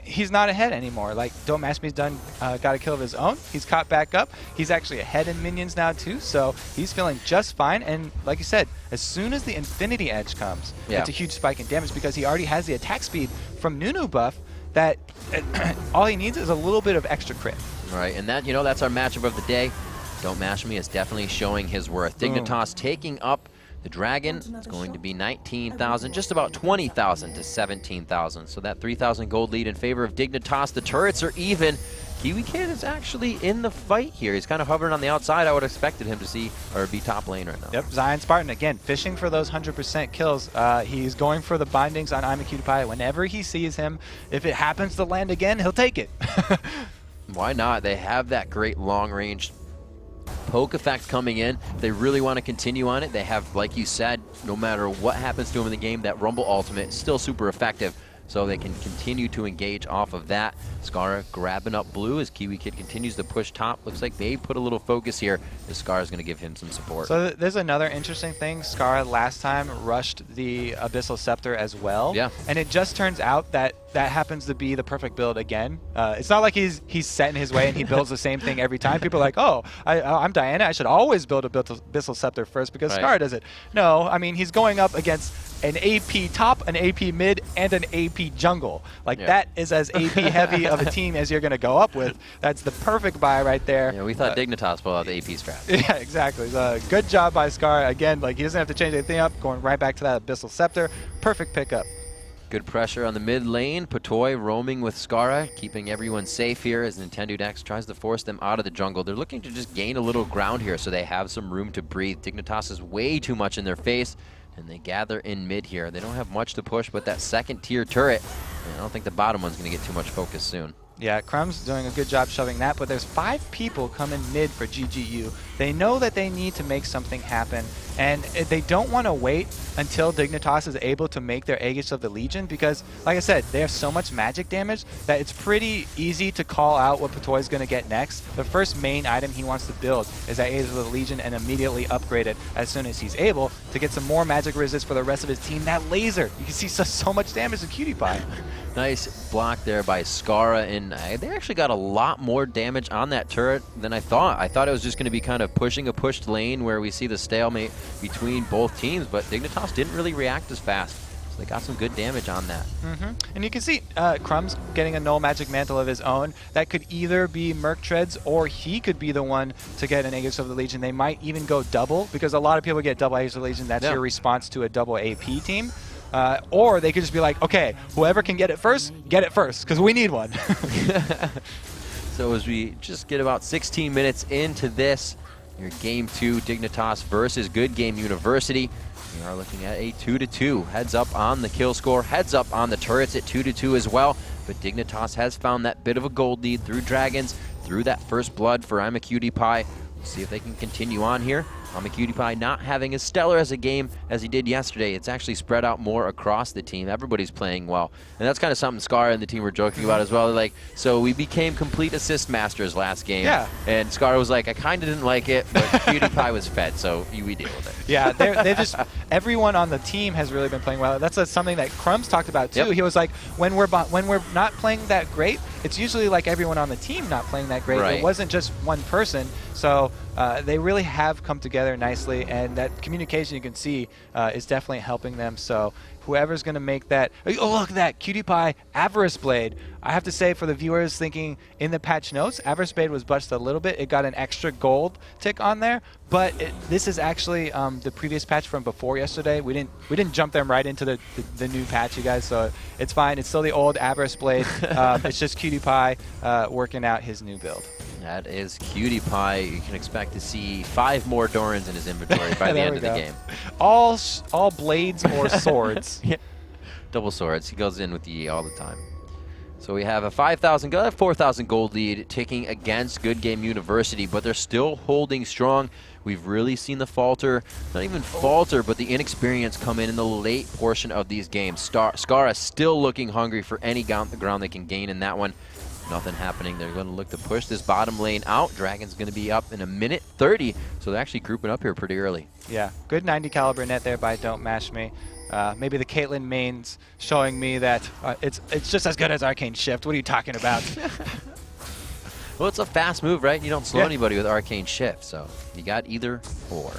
he's not ahead anymore. Like, Don't Mash Me's done, got a kill of his own. He's caught back up. He's actually ahead in minions now too, so he's feeling just fine. And like you said, as soon as the Infinity Edge comes, it's a huge spike in damage because he already has the attack speed from Nunu buff that all he needs is a little bit of extra crit. Right, and that, that's our matchup of the day. Don't Mash Me is definitely showing his worth. Dignitas taking up the Dragon. It's going to be 19,000, just about 20,000 to 17,000. So that 3,000 gold lead in favor of Dignitas. The turrets are even. Kiwi Kid is actually in the fight here. He's kind of hovering on the outside. I would have expected him to see or be top lane right now. Yep, Zion Spartan, again, fishing for those 100% kills. He's going for the bindings on I'm a Cutie Pie. Whenever he sees him, if it happens to land again, he'll take it. Why not? They have that great long-range poke effect coming in. They really want to continue on it. They have, like you said, no matter what happens to them in the game, that Rumble ultimate is still super effective. So they can continue to engage off of that. Scarra grabbing up blue as Kiwi Kid continues to push top. Looks like they put a little focus here as Scarra is going to give him some support. So there's another interesting thing. Scarra last time rushed the Abyssal Scepter as well. Yeah. And it just turns out that that happens to be the perfect build again. It's not like he's set in his way and he builds the same thing every time. People are like, oh, I'm Diana. I should always build a Abyssal Scepter first because Scarra does it. No, I mean, he's going up against an AP top, an AP mid, and an AP jungle. Like, that is as AP heavy of a team as you're going to go up with. That's the perfect buy right there. Yeah, we thought Dignitas pulled out the AP strat. Yeah, exactly. Good job by Scarra. Again, like, he doesn't have to change anything up, going right back to that Abyssal Scepter. Perfect pickup. Good pressure on the mid lane. Patoy roaming with Scarra, keeping everyone safe here as Nintendo Dex tries to force them out of the jungle. They're looking to just gain a little ground here so they have some room to breathe. Dignitas is way too much in their face, and they gather in mid here. They don't have much to push, but that second tier turret, I don't think the bottom one's going to get too much focus soon. Yeah, Crumb's doing a good job shoving that, but there's 5 people coming mid for GGU. They know that they need to make something happen, and they don't want to wait until Dignitas is able to make their Aegis of the Legion because, like I said, they have so much magic damage that it's pretty easy to call out what Patoy's going to get next. The first main item he wants to build is that Aegis of the Legion and immediately upgrade it as soon as he's able to get some more magic resist for the rest of his team. That laser, you can see so much damage to Cutie Pie. Nice block there by Scarra, and they actually got a lot more damage on that turret than I thought. I thought it was just going to be kind of pushing a pushed lane where we see the stalemate between both teams, but Dignitas didn't really react as fast. So they got some good damage on that. And you can see Crumb's getting a null magic mantle of his own. That could either be Merc Treads or he could be the one to get an Aegis of the Legion. They might even go double because a lot of people get double Aegis of the Legion. That's your response to a double AP team. Or they could just be like, okay, whoever can get it first, because we need one. So as we just get about 16 minutes into this, your Game 2, Dignitas versus Good Game University. We are looking at a 2-2. Heads up on the kill score, heads up on the turrets at 2-2 as well. But Dignitas has found that bit of a gold lead through Dragons, through that first blood for I'm a Cutie Pie. We'll see if they can continue on here. I'm a Cutie Pie not having as stellar as a game as he did yesterday. It's actually spread out more across the team. Everybody's playing well. And that's kind of something Scarra and the team were joking about as well. Like, so we became complete assist masters last game. Yeah. And Scarra was like, I kind of didn't like it, but Cutie Pie was fed, so we deal with it. Yeah, they're just, everyone on the team has really been playing well. That's something that Crumbs talked about too. He was like, when we're not playing that great, it's usually like everyone on the team not playing that great. Right. It wasn't just one person. So they really have come together nicely, and that communication you can see is definitely helping them. So whoever's going to make that, oh look at that, Cutie Pie Avarice Blade. I have to say, for the viewers thinking in the patch notes, Avarice Blade was budged a little bit. It got an extra gold tick on there, but this is actually the previous patch from before yesterday. We didn't jump them right into the new patch, you guys. So it's fine. It's still the old Avarice Blade. It's just Cutie Pie working out his new build. That is Cutie Pie. You can expect to see 5 more Dorans in his inventory by the end of the game. All blades or swords. Double swords. He goes in with the all the time. So we have a 4,000 gold lead ticking against Good Game University, but they're still holding strong. We've really seen the falter, not even falter, but the inexperience come in the late portion of these games. Scarra still looking hungry for any ground they can gain in that one. Nothing happening. They're going to look to push this bottom lane out. Dragon's going to be up in a minute 30, so they're actually grouping up here pretty early. Yeah, good 90 caliber net there by Don't Mash Me. Maybe the Caitlyn mains showing me that it's just as good as Arcane Shift. What are you talking about? Well, it's a fast move, right? You don't slow anybody with Arcane Shift, so you got either or.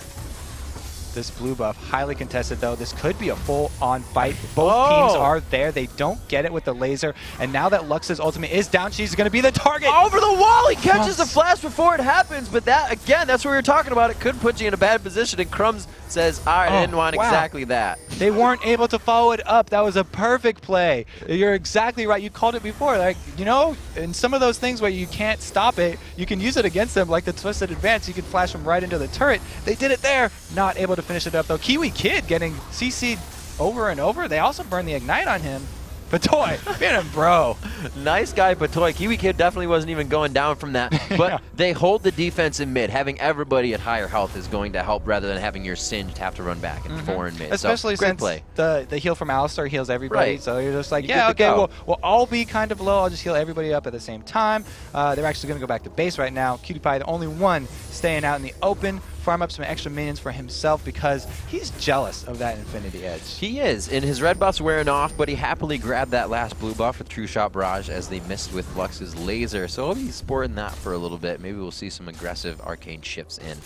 This blue buff, highly contested though. This could be a full-on fight. Both teams are there. They don't get it with the laser. And now that Lux's ultimate is down, she's going to be the target. Over the wall! He catches the flash before it happens, but that, again, that's what we were talking about. It could put you in a bad position, and Crumbs says, I didn't want exactly that. They weren't able to follow it up. That was a perfect play. You're exactly right. You called it before. Like, you know, in some of those things where you can't stop it, you can use it against them, like the Twisted Advance. You can flash them right into the turret. They did it there. Not able to finish it up, though. Kiwi Kid getting CC'd over and over. They also burned the Ignite on him. Patoy, being a bro. Nice guy, Patoy. Kiwi Kid definitely wasn't even going down from that. But they hold the defense in mid. Having everybody at higher health is going to help rather than having your Singed have to run back and 4 in mid. Especially so, great since play. the heal from Alistar heals everybody. Right. So you're just like, You're yeah, good to okay, go. we'll all be kind of low. I'll just heal everybody up at the same time. They're actually going to go back to base right now. QtPie, the only one staying out in the open, farm up some extra minions for himself because he's jealous of that Infinity Edge. He is, and his red buff's wearing off, but he happily grabbed that last blue buff with True Shot Barrage as they missed with Lux's laser. So he'll be sporting that for a little bit. Maybe we'll see some aggressive arcane shifts in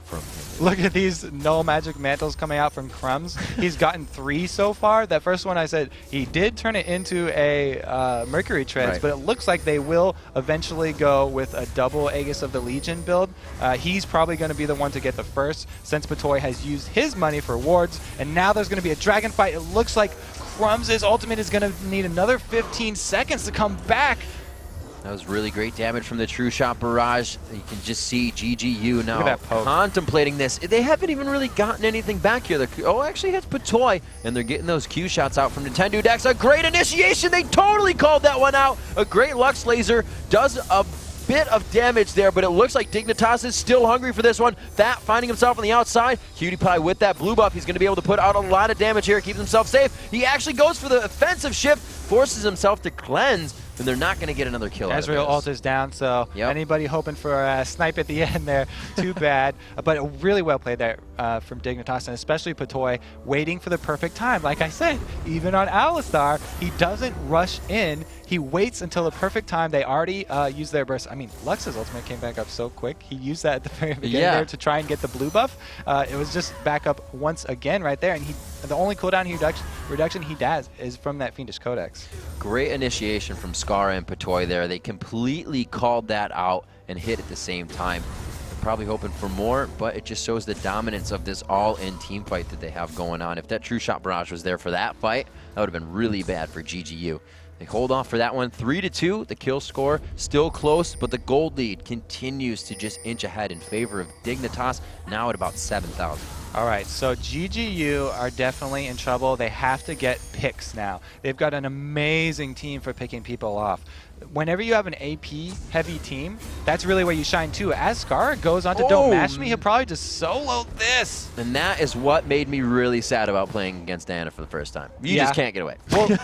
from him. Look at these null magic mantles coming out from Crumbs. He's gotten 3 so far. That first one I said he did turn it into a Mercury Treads, Right. but it looks like they will eventually go with a double Aegis of the Legion build. He's probably going to be the one to get the first since Patoy has used his money for wards, and now there's going to be a dragon fight. It looks like Crumbs' ultimate is going to need another 15 seconds to come back. That was really great damage from the True Shot Barrage. You can just see GGU now Look at that poke. contemplating this. They haven't even really gotten anything back here. Oh, actually, it's Patoy, and they're getting those Q shots out from Nintendo Dex. A great initiation. They totally called that one out. A great Lux laser does a bit of damage there, but it looks like Dignitas is still hungry for this one. That finding himself on the outside. QtPie with that blue buff, he's going to be able to put out a lot of damage here, keeps himself safe. He actually goes for the offensive shift, forces himself to cleanse, and they're not going to get another kill. Ezreal ult is down, so anybody hoping for a snipe at the end there, too bad. But really well played there from Dignitas, and especially Patoy, waiting for the perfect time. Like I said, even on Alistar, he doesn't rush in. He waits until the perfect time. They already used their burst. I mean, Lux's ultimate came back up so quick. He used that at the very beginning there to try and get the blue buff. It was just back up once again right there, and the only cooldown reduction he does is from that Fiendish Codex. Great initiation from Scar and Patoy there. They completely called that out and hit at the same time. They're probably hoping for more, but it just shows the dominance of this all-in team fight that they have going on. If that True Shot Barrage was there for that fight, that would have been really bad for GGU. They hold off for that one, 3-2. The kill score still close, but the gold lead continues to just inch ahead in favor of Dignitas, now at about 7,000. All right, so GGU are definitely in trouble. They have to get picks now. They've got an amazing team for picking people off. Whenever you have an AP-heavy team, that's really where you shine too. As Scar goes on to Don't Match Me, he'll probably just solo this. And that is what made me really sad about playing against Diana for the first time. You just can't get away.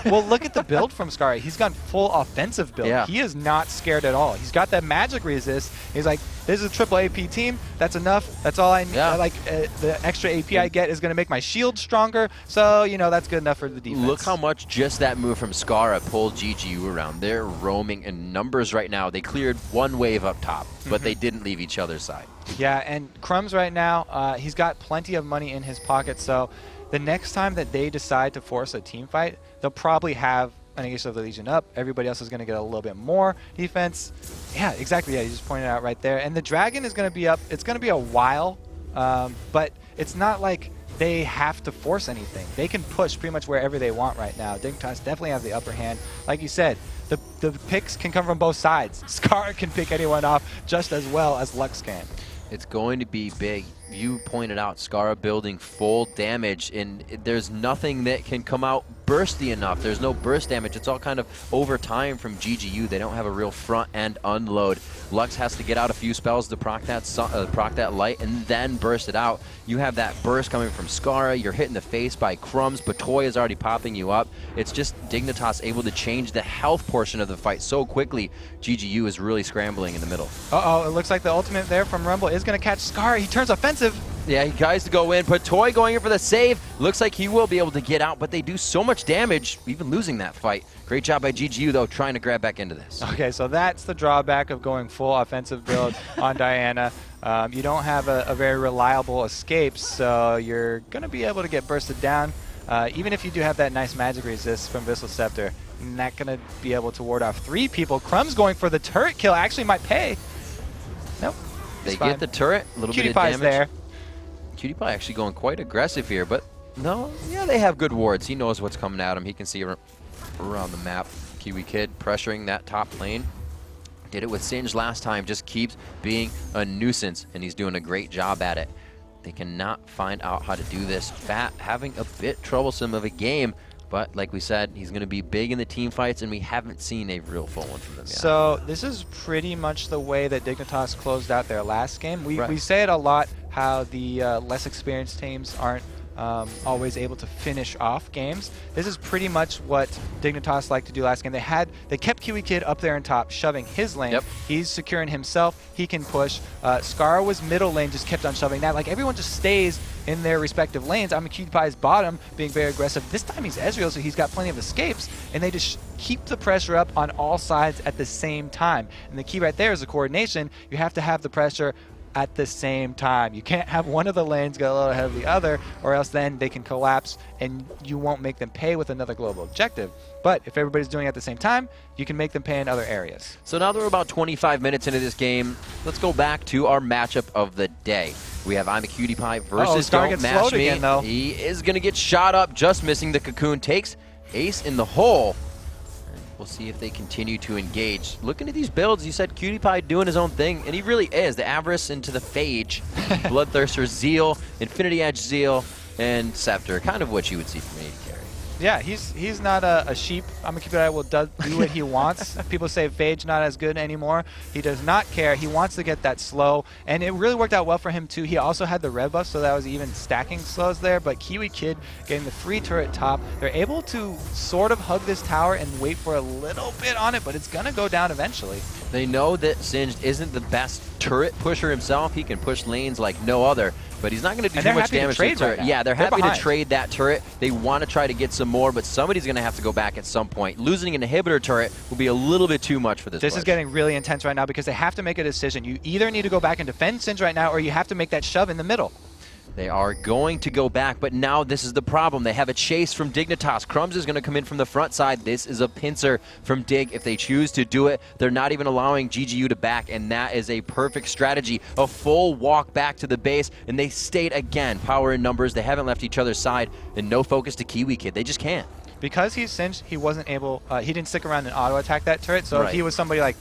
Well, look at the build from Scar. He's got full offensive build. Yeah. He is not scared at all. He's got that magic resist. He's like, this is a triple AP team. That's enough. That's all I need. Yeah. The extra AP I get is going to make my shield stronger. So, you know, that's good enough for the defense. Look how much just that move from Scara pulled GGU around. They're roaming in numbers right now. They cleared one wave up top, but they didn't leave each other's side. Yeah, and Crumbs right now, he's got plenty of money in his pocket. So the next time that they decide to force a team fight, they'll probably have an Aegis of the Legion up. Everybody else is going to get a little bit more defense. Yeah, exactly. Yeah, you just pointed it out right there. And the Dragon is going to be up. It's going to be a while, but it's not like they have to force anything. They can push pretty much wherever they want right now. Dignitas definitely have the upper hand. Like you said, the picks can come from both sides. Scar can pick anyone off just as well as Lux can. It's going to be big. You pointed out Scara building full damage, and there's nothing that can come out bursty enough. There's no burst damage. It's all kind of over time from GGU. They don't have a real front end unload. Lux has to get out a few spells to proc that light and then burst it out. You have that burst coming from Scara. You're hit in the face by Crumbs. Patoy is already popping you up. It's just Dignitas able to change the health portion of the fight so quickly. GGU is really scrambling in the middle. Uh-oh, it looks like the ultimate there from Rumble is going to catch Scar. He turns offensive. Yeah, he tries to go in. Patoy going in for the save. Looks like he will be able to get out, but they do so much damage, even losing that fight. Great job by GGU, though, trying to grab back into this. Okay, so that's the drawback of going full offensive build on Diana. You don't have a very reliable escape, so you're going to be able to get bursted down. Even if you do have that nice magic resist from Vissel Scepter, you're not going to be able to ward off 3 people. Crumbs going for the turret kill actually might pay. Nope. They get the turret, a little bit of QtPie's damage. there. QtPie actually going quite aggressive here, but no, yeah, they have good wards. He knows what's coming at him. He can see around the map. Kiwi Kid pressuring that top lane. Did it with Singe last time, just keeps being a nuisance, and he's doing a great job at it. They cannot find out how to do this. Fat having a bit troublesome of a game. But like we said, he's going to be big in the team fights, and we haven't seen a real full one from them yet. So this is pretty much the way that Dignitas closed out their last game. We Right. say it a lot how the less experienced teams aren't always able to finish off games. This is pretty much what Dignitas liked to do last game. They kept Kiwi Kid up there on top, shoving his lane. Yep. He's securing himself. He can push. Scara was middle lane, just kept on shoving that. Like everyone just stays in their respective lanes. I'm a Pie's bottom, being very aggressive. This time he's Ezreal, so he's got plenty of escapes, and they just keep the pressure up on all sides at the same time. And the key right there is the coordination. You have to have the pressure at the same time. You can't have one of the lanes go a little ahead of the other, or else then they can collapse and you won't make them pay with another global objective. But if everybody's doing it at the same time, you can make them pay in other areas. So now that we're about 25 minutes into this game, let's go back to our matchup of the day. We have I'm a Cutie Pie versus Scar Don't gets Mash slowed Me. again, though. He is going to get shot up, just missing the cocoon. Takes Ace in the hole. We'll see if they continue to engage. Looking at these builds, you said Cutie Pie doing his own thing, and he really is. The Avarice into the Phage, Bloodthirster Zeal, Infinity Edge Zeal, and Scepter. Kind of what you would see from AD carry. Yeah, he's not a sheep. I'm a Cupid will do what he wants. People say Phage not as good anymore. He does not care. He wants to get that slow, and it really worked out well for him too. He also had the red buff, so that was even stacking slows there. But Kiwi Kid getting the free turret top, they're able to sort of hug this tower and wait for a little bit on it, but it's gonna go down eventually. They know that Singed isn't the best turret pusher himself. He can push lanes like no other, but he's not going to do And too they're much happy to damage to trade the turret. right now. Yeah, they're They're happy to behind. trade that turret. They want to try to get some more, but somebody's going to have to go back at some point. Losing an inhibitor turret will be a little bit too much for this This is push. getting really intense right now because they have to make a decision. You either need to go back and defend Singed right now, or you have to make that shove in the middle. They are going to go back, but now this is the problem. They have a chase from Dignitas. Crumbs is going to come in from the front side. This is a pincer from Dig. If they choose to do it, they're not even allowing GGU to back, and that is a perfect strategy. A full walk back to the base, and they stayed again. Power in numbers. They haven't left each other's side, and no focus to Kiwi Kid. They just can't. Because he's Singed, he wasn't able, he didn't stick around and auto-attack that turret, so Right. if he was somebody like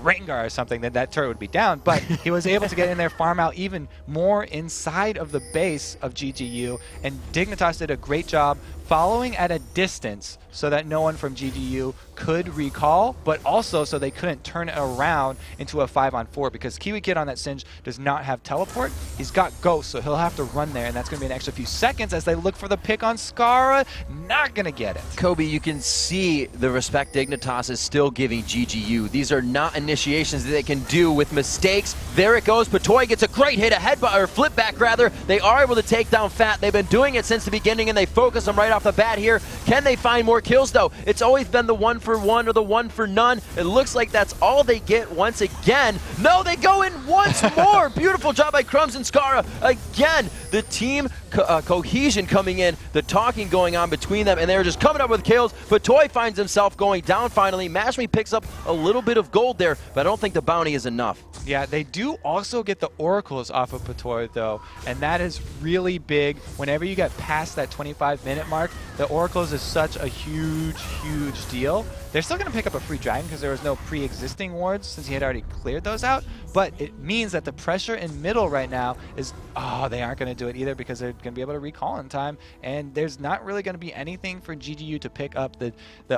Rengar or something, then that turret would be down, but he was able to get in there, farm out even more inside of the base of GGU, and Dignitas did a great job following at a distance so that no one from GGU could recall, but also so they couldn't turn it around into a 5-on-4, because Kiwi Kid on that Singed does not have teleport. He's got Ghost, so he'll have to run there, and that's going to be an extra few seconds as they look for the pick on Scara. Not going to get it. Kobe, you can see the respect Dignitas is still giving GGU. These are not initiations that they can do with mistakes. There it goes. Patoy gets a great hit, a headbutt, or flip back rather. They are able to take down Fat. They've been doing it since the beginning, and they focus them right off the bat here. Can they find more kills, though? It's always been the 1-for-1 or the 1-for-none. It looks like that's all they get once again. No, they go in once more. Beautiful job by Crumbs and Scara. Again, the team cohesion coming in, the talking going on between them, and they're just coming up with kills. Patoy finds himself going down finally. Mashme picks up a little bit of gold there, but I don't think the bounty is enough. Yeah, they do also get the oracles off of Patoy, though, and that is really big. Whenever you get past that 25-minute mark, the oracles is such a huge, huge deal. They're still going to pick up a free dragon because there was no pre-existing wards since he had already cleared those out, but it means that the pressure in middle right now is, oh, they aren't going to do it either because they're going to be able to recall in time, and there's not really going to be anything for GGU to pick up the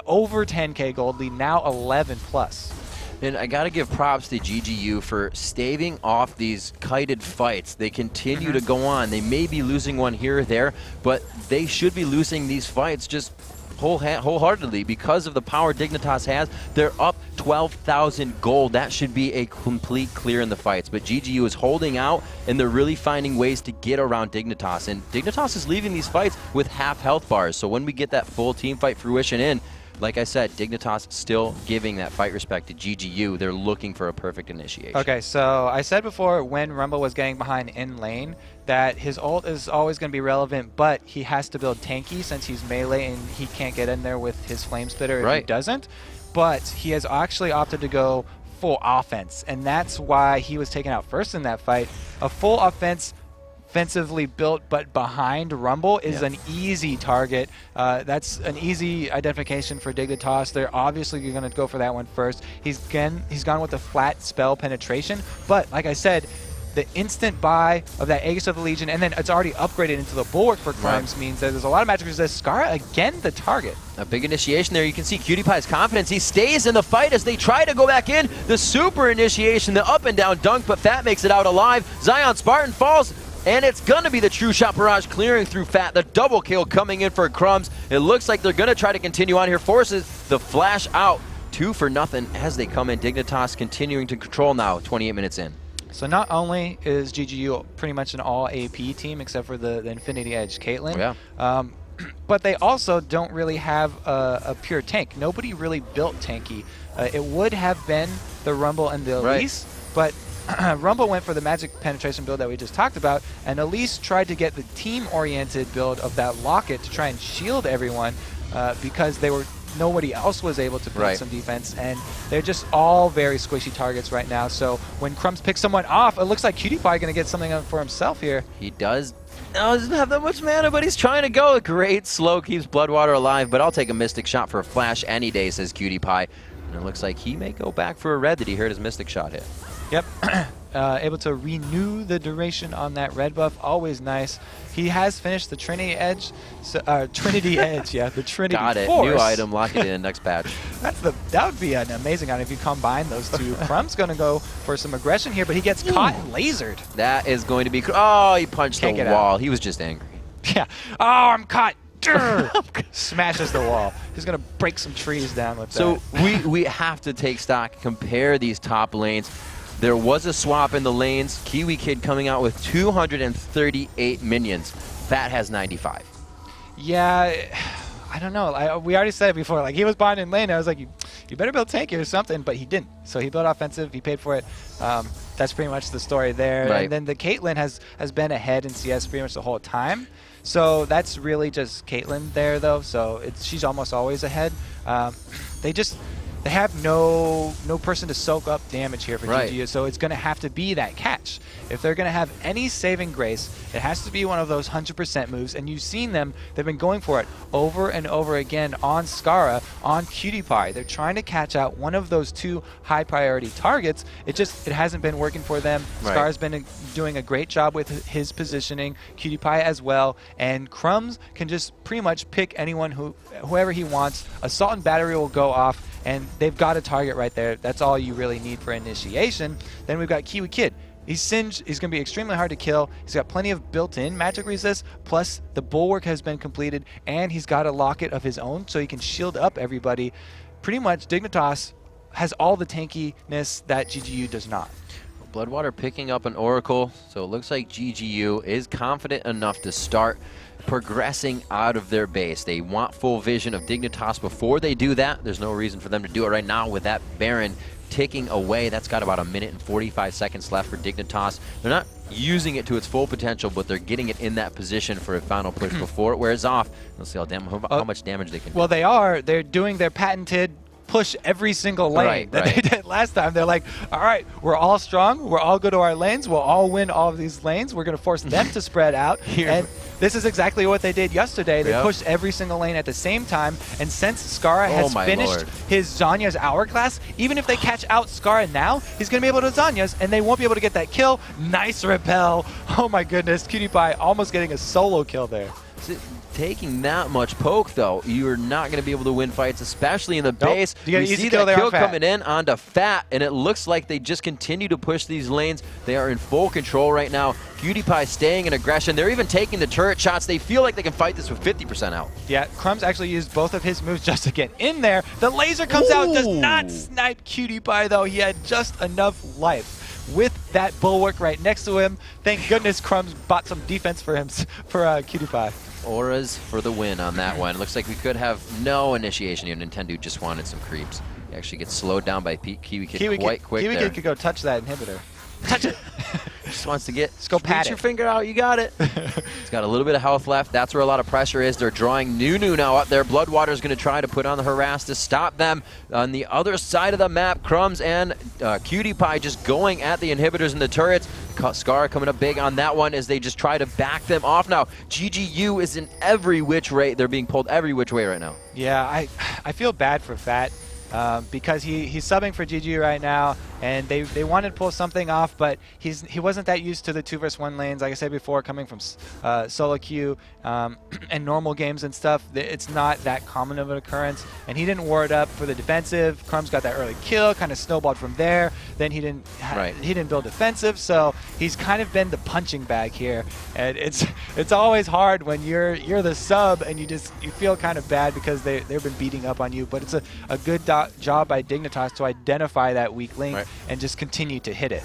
over 10k gold lead, now 11 plus. And I got to give props to GGU for staving off these kited fights. They continue to go on. They may be losing one here or there, but they should be losing these fights just wholeheartedly because of the power Dignitas has. They're up 12,000 gold. That should be a complete clear in the fights. But GGU is holding out, and they're really finding ways to get around Dignitas. And Dignitas is leaving these fights with half health bars. So when we get that full team fight fruition in, like I said, Dignitas still giving that fight respect to GGU. They're looking for a perfect initiation. Okay, so I said before when Rumble was getting behind in lane that his ult is always going to be relevant, but he has to build tanky since he's melee and he can't get in there with his Flame Spitter if he doesn't. But he has actually opted to go full offense, and that's why he was taken out first in that fight. A full offensively built but behind Rumble is an easy target. That's an easy identification for Dignitas. They're obviously going to go for that one first. He's gone with the flat spell penetration, but like I said, the instant buy of that Aegis of the Legion, and then it's already upgraded into the Bulwark for Crumbs, means that there's a lot of magic resist. Skara, again, the target. A big initiation there. You can see Cutie Pie's confidence. He stays in the fight as they try to go back in. The super initiation, the up and down dunk, but Fat makes it out alive. Zion Spartan falls, and it's going to be the True Shot Barrage clearing through Fat. The double kill coming in for Crumbs. It looks like they're going to try to continue on here. Forces the flash out. 2-0 as they come in. Dignitas continuing to control now, 28 minutes in. So not only is GGU pretty much an all AP team except for the Infinity Edge Caitlyn, but they also don't really have a pure tank. Nobody really built tanky. It would have been the Rumble and the Elise, but Rumble went for the magic penetration build that we just talked about, and Elise tried to get the team-oriented build of that Locket to try and shield everyone because nobody else was able to build some defense, and they're just all very squishy targets right now. So when Crumbs picks someone off, it looks like Cutie Pie going to get something for himself here. He does. No, doesn't have that much mana, but he's trying to go. A great slow keeps Bloodwater alive, but I'll take a Mystic Shot for a flash any day, says Cutie Pie. And it looks like he may go back for a red that he heard his Mystic Shot hit. Yep. Able to renew the duration on that red buff, always nice. He has finished the Trinity Edge, Trinity Edge, yeah, the Trinity Got it. Force. New item, lock it in, next patch. That would be an amazing item if you combine those two. Crumb's going to go for some aggression here, but he gets caught and lasered. That is going to be... Oh, he punched Can't the get wall. out. He was just angry. Yeah. Oh, I'm caught. Smashes the wall. He's going to break some trees down with that. So we have to take stock, compare these top lanes. There was a swap in the lanes. Kiwi Kid coming out with 238 minions. Fat has 95. Yeah, I don't know. We already said it before. Like, he was buying in lane. I was like, you better build tanky or something, but he didn't. So he built offensive. He paid for it. That's pretty much the story there. Right. And then the Caitlyn has been ahead in CS pretty much the whole time. So that's really just Caitlyn there, though. So she's almost always ahead. They have no person to soak up damage here for GGU, so it's going to have to be that catch. If they're going to have any saving grace, it has to be one of those 100% moves, and you've seen them. They've been going for it over and over again on Skara, on Cutie Pie. They're trying to catch out one of those two high-priority targets. It hasn't been working for them. Skara's been doing a great job with his positioning, Cutie Pie as well, and Crumbs can just pretty much pick anyone, whoever he wants. Assault and Battery will go off, and they've got a target right there. That's all you really need for initiation. Then we've got Kiwi Kid. He's Singed. He's going to be extremely hard to kill. He's got plenty of built-in magic resist, plus the Bulwark has been completed, and he's got a Locket of his own, so he can shield up everybody. Pretty much, Dignitas has all the tankiness that GGU does not. Bloodwater picking up an Oracle, so it looks like GGU is confident enough to start progressing out of their base. They want full vision of Dignitas before they do that. There's no reason for them to do it right now with that Baron ticking away. That's got about 1 minute and 45 seconds left for Dignitas. They're not using it to its full potential, but they're getting it in that position for a final push before it wears off. Let's see how much damage they can do. Well, they're doing their patented push every single lane that they did last time. They're like, all right, we're all strong. We're all go to our lanes. We'll all win all of these lanes. We're going to force them to spread out. And this is exactly what they did yesterday. They pushed every single lane at the same time. And since Skara has finished his Zanya's Hourglass, even if they catch out Skara now, he's going to be able to Zanya's, and they won't be able to get that kill. Nice repel. Oh my goodness. Cutie Pie almost getting a solo kill there. Taking that much poke, though, you're not going to be able to win fights, especially in the base. You We see that kill coming in onto Fat, and it looks like they just continue to push these lanes. They are in full control right now. Cutie Pie staying in aggression. They're even taking the turret shots. They feel like they can fight this with 50% out. Yeah, Crumbs actually used both of his moves just to get in there. The laser comes out, does not snipe Cutie Pie, though. He had just enough life. With that Bulwark right next to him, thank goodness Crumbs bought some defense for him, for Cutie Pie. Auras for the win on that one. Looks like we could have no initiation here. Nintendo just wanted some creeps. He actually gets slowed down by Kiwi Kid quite quick Kiwi there. Kid could go touch that inhibitor. Touch it! Just wants to get, go pat your finger out, you got it. He's got a little bit of health left. That's where a lot of pressure is. They're drawing Nunu now up there. Bloodwater's going to try to put on the harass to stop them. On the other side of the map, Crumbs and Cutie Pie just going at the inhibitors and the turrets. Skara coming up big on that one as they just try to back them off now. GGU is in every which way. They're being pulled every which way right now. Yeah, I feel bad for Fat because he's subbing for GGU right now, and they wanted to pull something off, but he wasn't that used to the 2-versus-1 lanes. Like I said before, coming from solo queue and normal games and stuff, it's not that common of an occurrence, and he didn't ward up for the defensive. Crumbs got that early kill, kind of snowballed from there. Then he didn't build defensive, so he's kind of been the punching bag here, and it's always hard when you're the sub and you feel kind of bad because they've been beating up on you. But it's a good job by Dignitas to identify that weak link and just continue to hit it.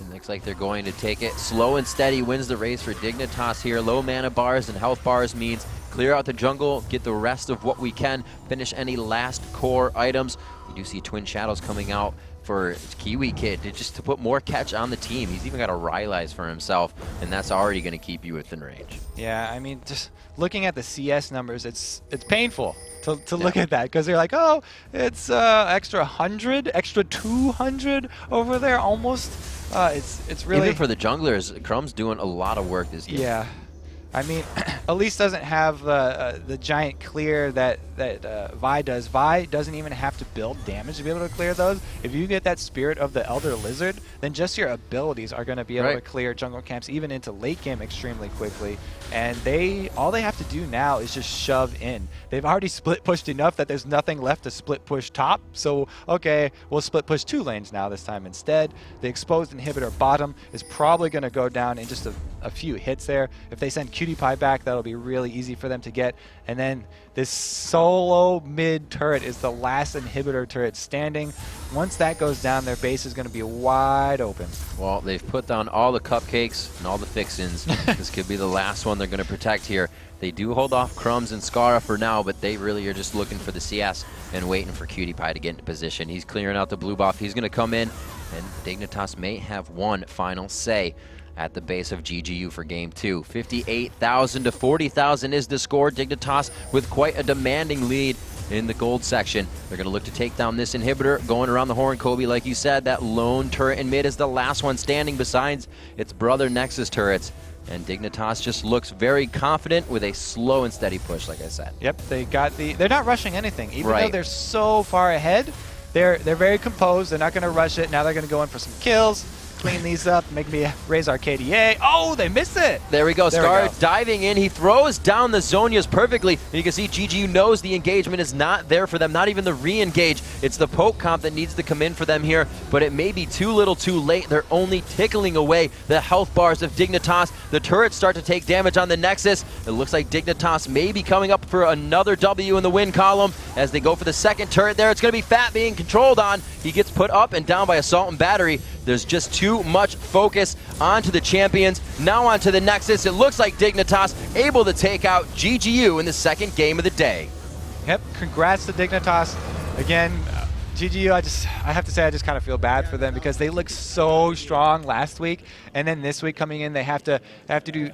It looks like they're going to take it. Slow and steady wins the race for Dignitas here. Low mana bars and health bars means clear out the jungle, get the rest of what we can, finish any last core items. We do see Twin Shadows coming out for Kiwi Kid just to put more catch on the team. He's even got a Rylai's for himself, and that's already going to keep you within range. Yeah, I mean, just looking at the CS numbers, it's painful to look at that, because they're like, oh, it's extra 100, extra 200 over there almost. It's really, even for the junglers, Crumb's doing a lot of work this game. Yeah. I mean, Elise doesn't have the giant clear that Vi does. Vi doesn't even have to build damage to be able to clear those. If you get that Spirit of the Elder Lizard, then just your abilities are going to be able to clear jungle camps even into late game extremely quickly. And all they have to do now is just shove in. They've already split pushed enough that there's nothing left to split push top. So, okay, we'll split push 2 lanes now this time instead. The exposed inhibitor bottom is probably going to go down in just a few hits there. If they send Cutie Pie back, that'll be really easy for them to get. And then this solo mid turret is the last inhibitor turret standing. Once that goes down, their base is going to be wide open. Well, they've put down all the cupcakes and all the fixins. This could be the last one they're going to protect here. They do hold off Crumbs and Scara for now, but they really are just looking for the CS and waiting for Cutie Pie to get into position. He's clearing out the blue buff. He's going to come in, and Dignitas may have one final say at the base of GGU for game 2. 58,000 to 40,000 is the score. Dignitas with quite a demanding lead in the gold section. They're going to look to take down this inhibitor. Going around the horn, Kobe, like you said, that lone turret in mid is the last one standing besides its brother Nexus turrets. And Dignitas just looks very confident with a slow and steady push, like I said. Yep, they're not rushing anything. Even though they're so far ahead, they're very composed. They're not going to rush it. Now they're going to go in for some kills, clean these up, make me raise our KDA. Oh, they missed it. There we go. Scar diving in. He throws down the Zhonya's perfectly. And you can see GGU knows the engagement is not there for them, not even the re-engage. It's the poke comp that needs to come in for them here, but it may be too little too late. They're only tickling away the health bars of Dignitas. The turrets start to take damage on the Nexus. It looks like Dignitas may be coming up for another W in the win column as they go for the second turret there. It's going to be Fat being controlled on. He gets put up and down by Assault and Battery. There's just too much focus onto the champions. Now onto the Nexus. It looks like Dignitas able to take out GGU in the second game of the day. Yep, congrats to Dignitas. Again, GGU, I have to say I just kind of feel bad for them because they looked so strong last week, and then this week coming in they have to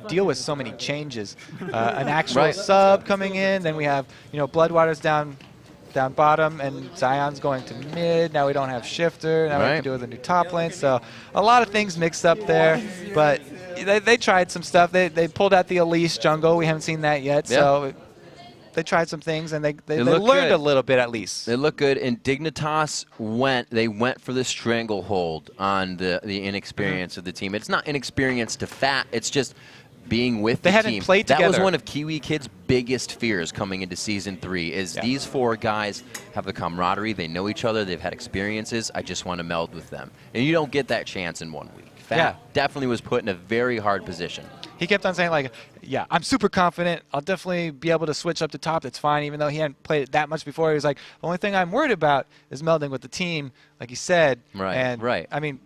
deal with so many changes. An actual sub coming in, then we have Bloodwater's down bottom, and Zion's going to mid. Now we don't have Shifter. Now we have to deal with a new top lane. So a lot of things mixed up there. But they tried some stuff. They pulled out the Elise jungle. We haven't seen that yet. Yeah. So they tried some things, and they learned a little bit at least. They look good. And Dignitas went for the stranglehold on the inexperience of the team. It's not inexperience to Fat. It's just being with the team. They hadn't played together. That was one of Kiwi Kid's biggest fears coming into Season 3 is these 4 guys have the camaraderie. They know each other. They've had experiences. I just want to meld with them. And you don't get that chance in 1 week. Fat definitely was put in a very hard position. He kept on saying, like, yeah, I'm super confident. I'll definitely be able to switch up to top. That's fine, even though he hadn't played it that much before. He was like, the only thing I'm worried about is melding with the team, like he said. I mean,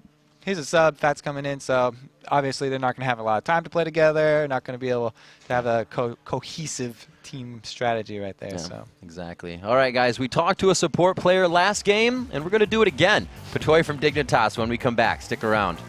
he's a sub, Fat's coming in, so obviously they're not going to have a lot of time to play together, not going to be able to have a cohesive team strategy right there. So exactly. All right, guys, we talked to a support player last game, and we're going to do it again. Patoy from Dignitas when we come back. Stick around.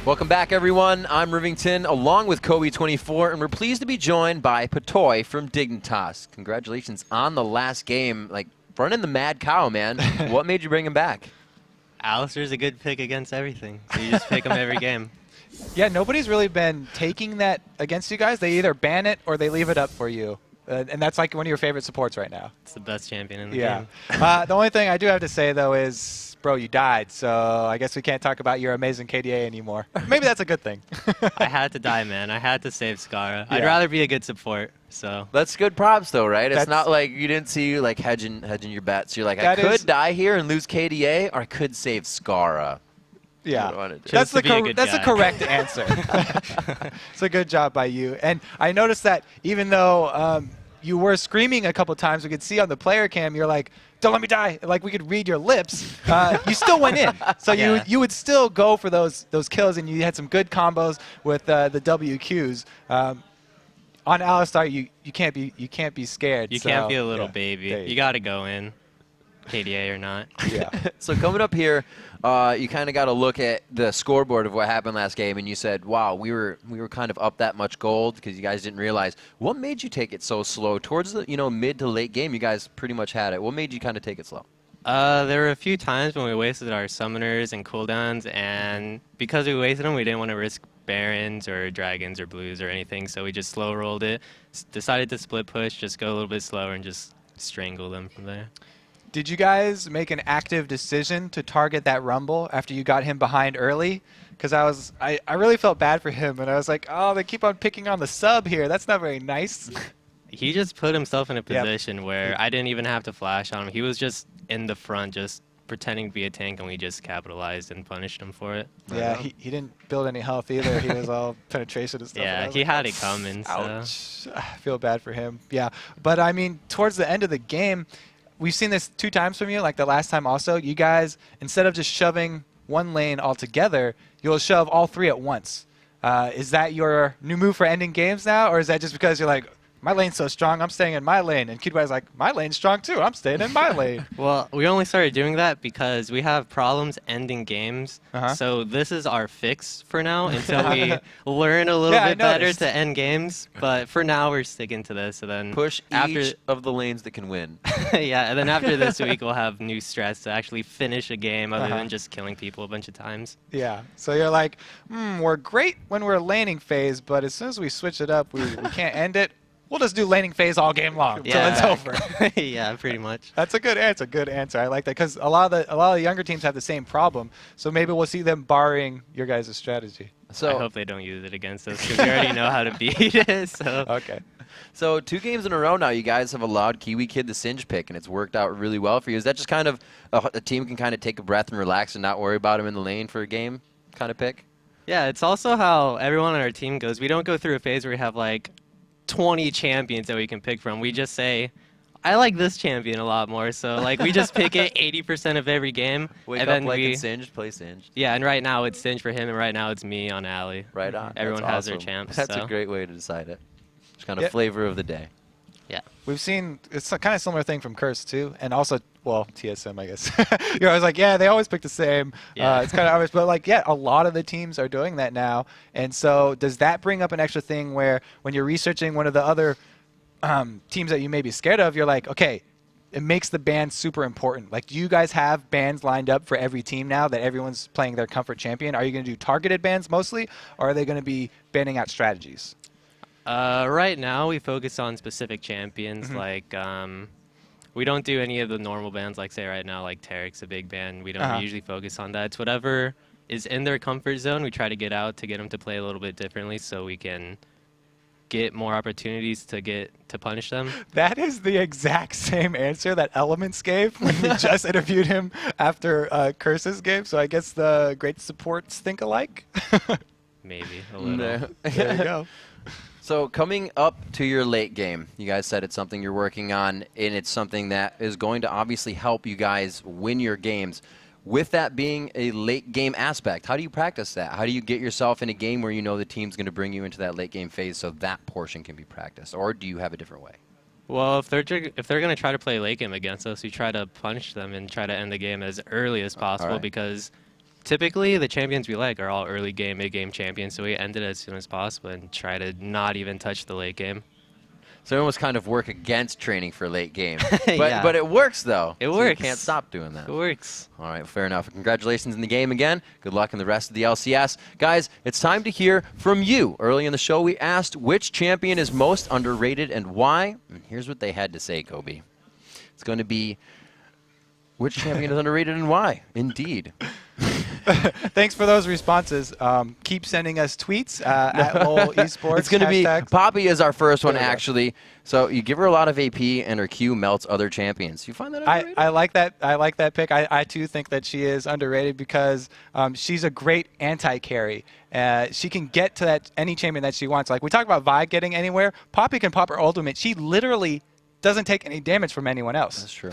Welcome back, everyone. I'm Rivington, along with Kobe24, and we're pleased to be joined by Patoy from Dignitas. Congratulations on the last game. Like, running the mad cow, man. What made you bring him back? Alistair's a good pick against everything, so you just pick him every game. Yeah, nobody's really been taking that against you guys. They either ban it or they leave it up for you. And that's like one of your favorite supports right now. It's the best champion in the Yeah. game. The only thing I do have to say, though, is, bro, you died. So I guess we can't talk about your amazing KDA anymore. Maybe that's a good thing. I had to die, man. I had to save Skara. I'd Yeah. rather be a good support. So That's good props, though, right? It's That's- not like you didn't see you like hedging your bets. You're like, I That could is- die here and lose KDA, or I could save Skara. Yeah, What do I wanna do? that's Chose to be a good that's the guy. correct answer. It's a good job by you. And I noticed that even though you were screaming a couple times, we could see on the player cam, you're like, "Don't let me die!" Like we could read your lips. You still went in, so Yeah. you would still go for those kills, and you had some good combos with the WQs. On Alistar, you can't be scared. you so, can't be a little yeah, baby. there You got to go in, KDA or not. Yeah. So coming up here, you kind of got to look at the scoreboard of what happened last game, and you said, "Wow, we were kind of up that much gold because you guys didn't realize." What made you take it so slow towards the mid to late game? You guys pretty much had it. What made you kind of take it slow? There were a few times when we wasted our summoners and cooldowns, and because we wasted them, we didn't want to risk Barons or Dragons or Blues or anything, so we just slow rolled it, decided to split push, just go a little bit slower and just strangle them from there. Did you guys make an active decision to target that Rumble after you got him behind early? Because I really felt bad for him, and I was like, oh, they keep on picking on the sub here. That's not very nice. He just put himself in a Yep. position where I didn't even have to flash on him. He was just in the front, just pretending to be a tank, and we just capitalized and punished him for it. Yeah, he didn't build any health either. He was all penetration and stuff. and I Yeah, was he like, had it coming. So. ouch. I feel bad for him. Yeah, but I mean, towards the end of the game, we've seen this 2 times from you, like the last time also. You guys, instead of just shoving one lane altogether, you'll shove all 3 at once. Is that your new move for ending games now, or is that just because you're like, my lane's so strong, I'm staying in my lane, and Kidwai's like, my lane's strong too, I'm staying in my lane. Well, we only started doing that because we have problems ending games. Uh-huh. So this is our fix for now until we learn a little Yeah, I bit better noticed. to end games. But for now, we're sticking to this. And then Push after, each of the lanes that can win. yeah, and then after this week, we'll have new stress to actually finish a game other Uh-huh. than just killing people a bunch of times. Yeah, so you're like, we're great when we're laning phase, but as soon as we switch it up, we can't end it. We'll just do laning phase all game long until it's over. Yeah, pretty much. That's a good answer. Good answer. I like that because a lot of the younger teams have the same problem. So maybe we'll see them borrowing your guys' strategy. So I hope they don't use it against us because we already know how to beat it. So Okay. So 2 games in a row now, you guys have allowed Kiwi Kid the Singe pick, and it's worked out really well for you. Is that just kind of a team can kind of take a breath and relax and not worry about him in the lane for a game kind of pick? yeah, it's also how everyone on our team goes. We don't go through a phase where we have like 20 champions that we can pick from. We just say, I like this champion a lot more. So like we just pick it 80% of every game. Wake and up then like we, in Singed, play Singed. yeah, and right now it's Singe for him, and right now it's me on Alley. Right on. Everyone That's has their awesome. champs. That's so. a great way to decide it. It's kind of Yeah. flavor of the day. Yeah. We've seen it's a kind of similar thing from Curse too, and also TSM, I guess. You're always like, yeah, they always pick the same. Yeah. It's kind of obvious, but like, yeah, a lot of the teams are doing that now. And so, does that bring up an extra thing where when you're researching one of the other teams that you may be scared of, you're like, okay, it makes the ban super important. Like, do you guys have bans lined up for every team now that everyone's playing their comfort champion? Are you going to do targeted bans mostly, or are they going to be banning out strategies? Right now we focus on specific champions. Mm-hmm. Like we don't do any of the normal bans. Like say right now, like Tarek's a big ban. We don't Uh-huh. usually focus on that. It's whatever is in their comfort zone. We try to get out to get them to play a little bit differently, so we can get more opportunities to punish them. That is the exact same answer that Elements gave when we just interviewed him after Curse's game. So I guess the great supports think alike. Maybe a little. There you go. So coming up to your late game, you guys said it's something you're working on, and it's something that is going to obviously help you guys win your games. With that being a late game aspect, how do you practice that? How do you get yourself in a game where you know the team's going to bring you into that late game phase so that portion can be practiced? Or do you have a different way? Well, if they're going to try to play late game against us, we try to punish them and try to end the game as early as possible right. because typically the champions we like are all early game, mid game champions, so we end it as soon as possible and try to not even touch the late game. So we almost kind of work against training for late game. Yeah. But it works, though. It So works. You can't stop doing that. It works. All right, fair enough. Congratulations in the game again. Good luck in the rest of the LCS. Guys, it's time to hear from you. Early in the show, we asked which champion is most underrated and why. And here's what they had to say, Kobe. It's going to be which champion is underrated and why. Indeed. Thanks for those responses. Keep sending us tweets at LOL Esports. It's going to be hashtags. Poppy is our first one, There we go. actually. So you give her a lot of AP, and her Q melts other champions. You find that underrated? I like that. I like that pick. I too think that she is underrated because she's a great anti-carry. She can get to that any champion that she wants. Like we talk about Vi getting anywhere. Poppy can pop her ultimate. She literally doesn't take any damage from anyone else. That's true.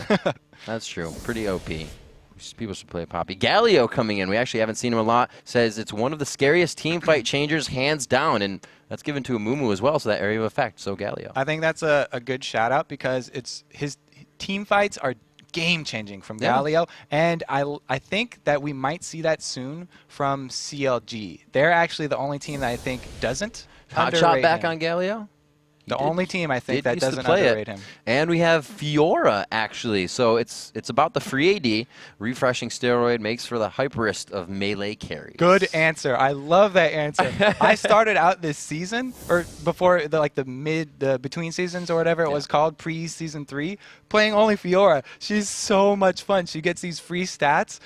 That's true. Pretty OP. People should play Poppy. Galio coming in. We actually haven't seen him a lot. Says it's one of the scariest team fight changers, hands down, and that's given to Amumu as well, so that area of effect. So Galio. I think that's a good shout out because it's his team fights are game changing from Yeah. Galio, and I think that we might see that soon from CLG. They're actually the only team that I think doesn't Hot shot underrate back him. on Galio. The only team I think Did that used to doesn't play underrate it. him. And we have Fiora, actually. So it's about the free AD. Refreshing steroid makes for the hyperest of melee carries. Good answer. I love that answer. I started out this season, or before the between seasons or whatever it was called, pre-season 3, playing only Fiora. She's so much fun. She gets these free stats,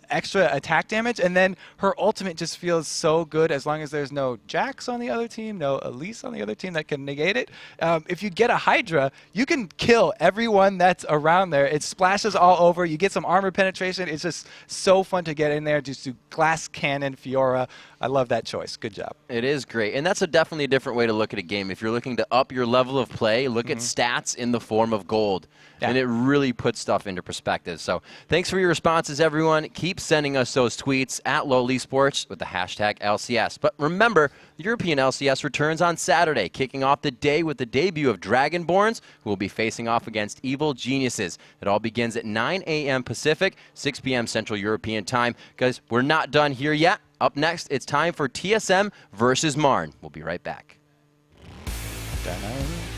extra attack damage, and then her ultimate just feels so good as long as there's no Jax on the other team, no Elise on the other team that can negate it. If you get a Hydra, you can kill everyone that's around there. It splashes all over. You get some armor penetration. It's just so fun to get in there. Just do glass cannon Fiora. I love that choice. Good job. It is great. And that's definitely a different way to look at a game. If you're looking to up your level of play, look at stats in the form of gold. Yeah. And it really puts stuff into perspective. So thanks for your responses, everyone. Keep sending us those tweets at LOL Esports with the hashtag LCS. But remember, the European LCS returns on Saturday, kicking off the day with the debut of Dragonborns, who will be facing off against Evil Geniuses. It all begins at 9 a.m. Pacific, 6 p.m. Central European Time. Guys, we're not done here yet. Up next, it's time for TSM versus Marn. We'll be right back. Dun-dun.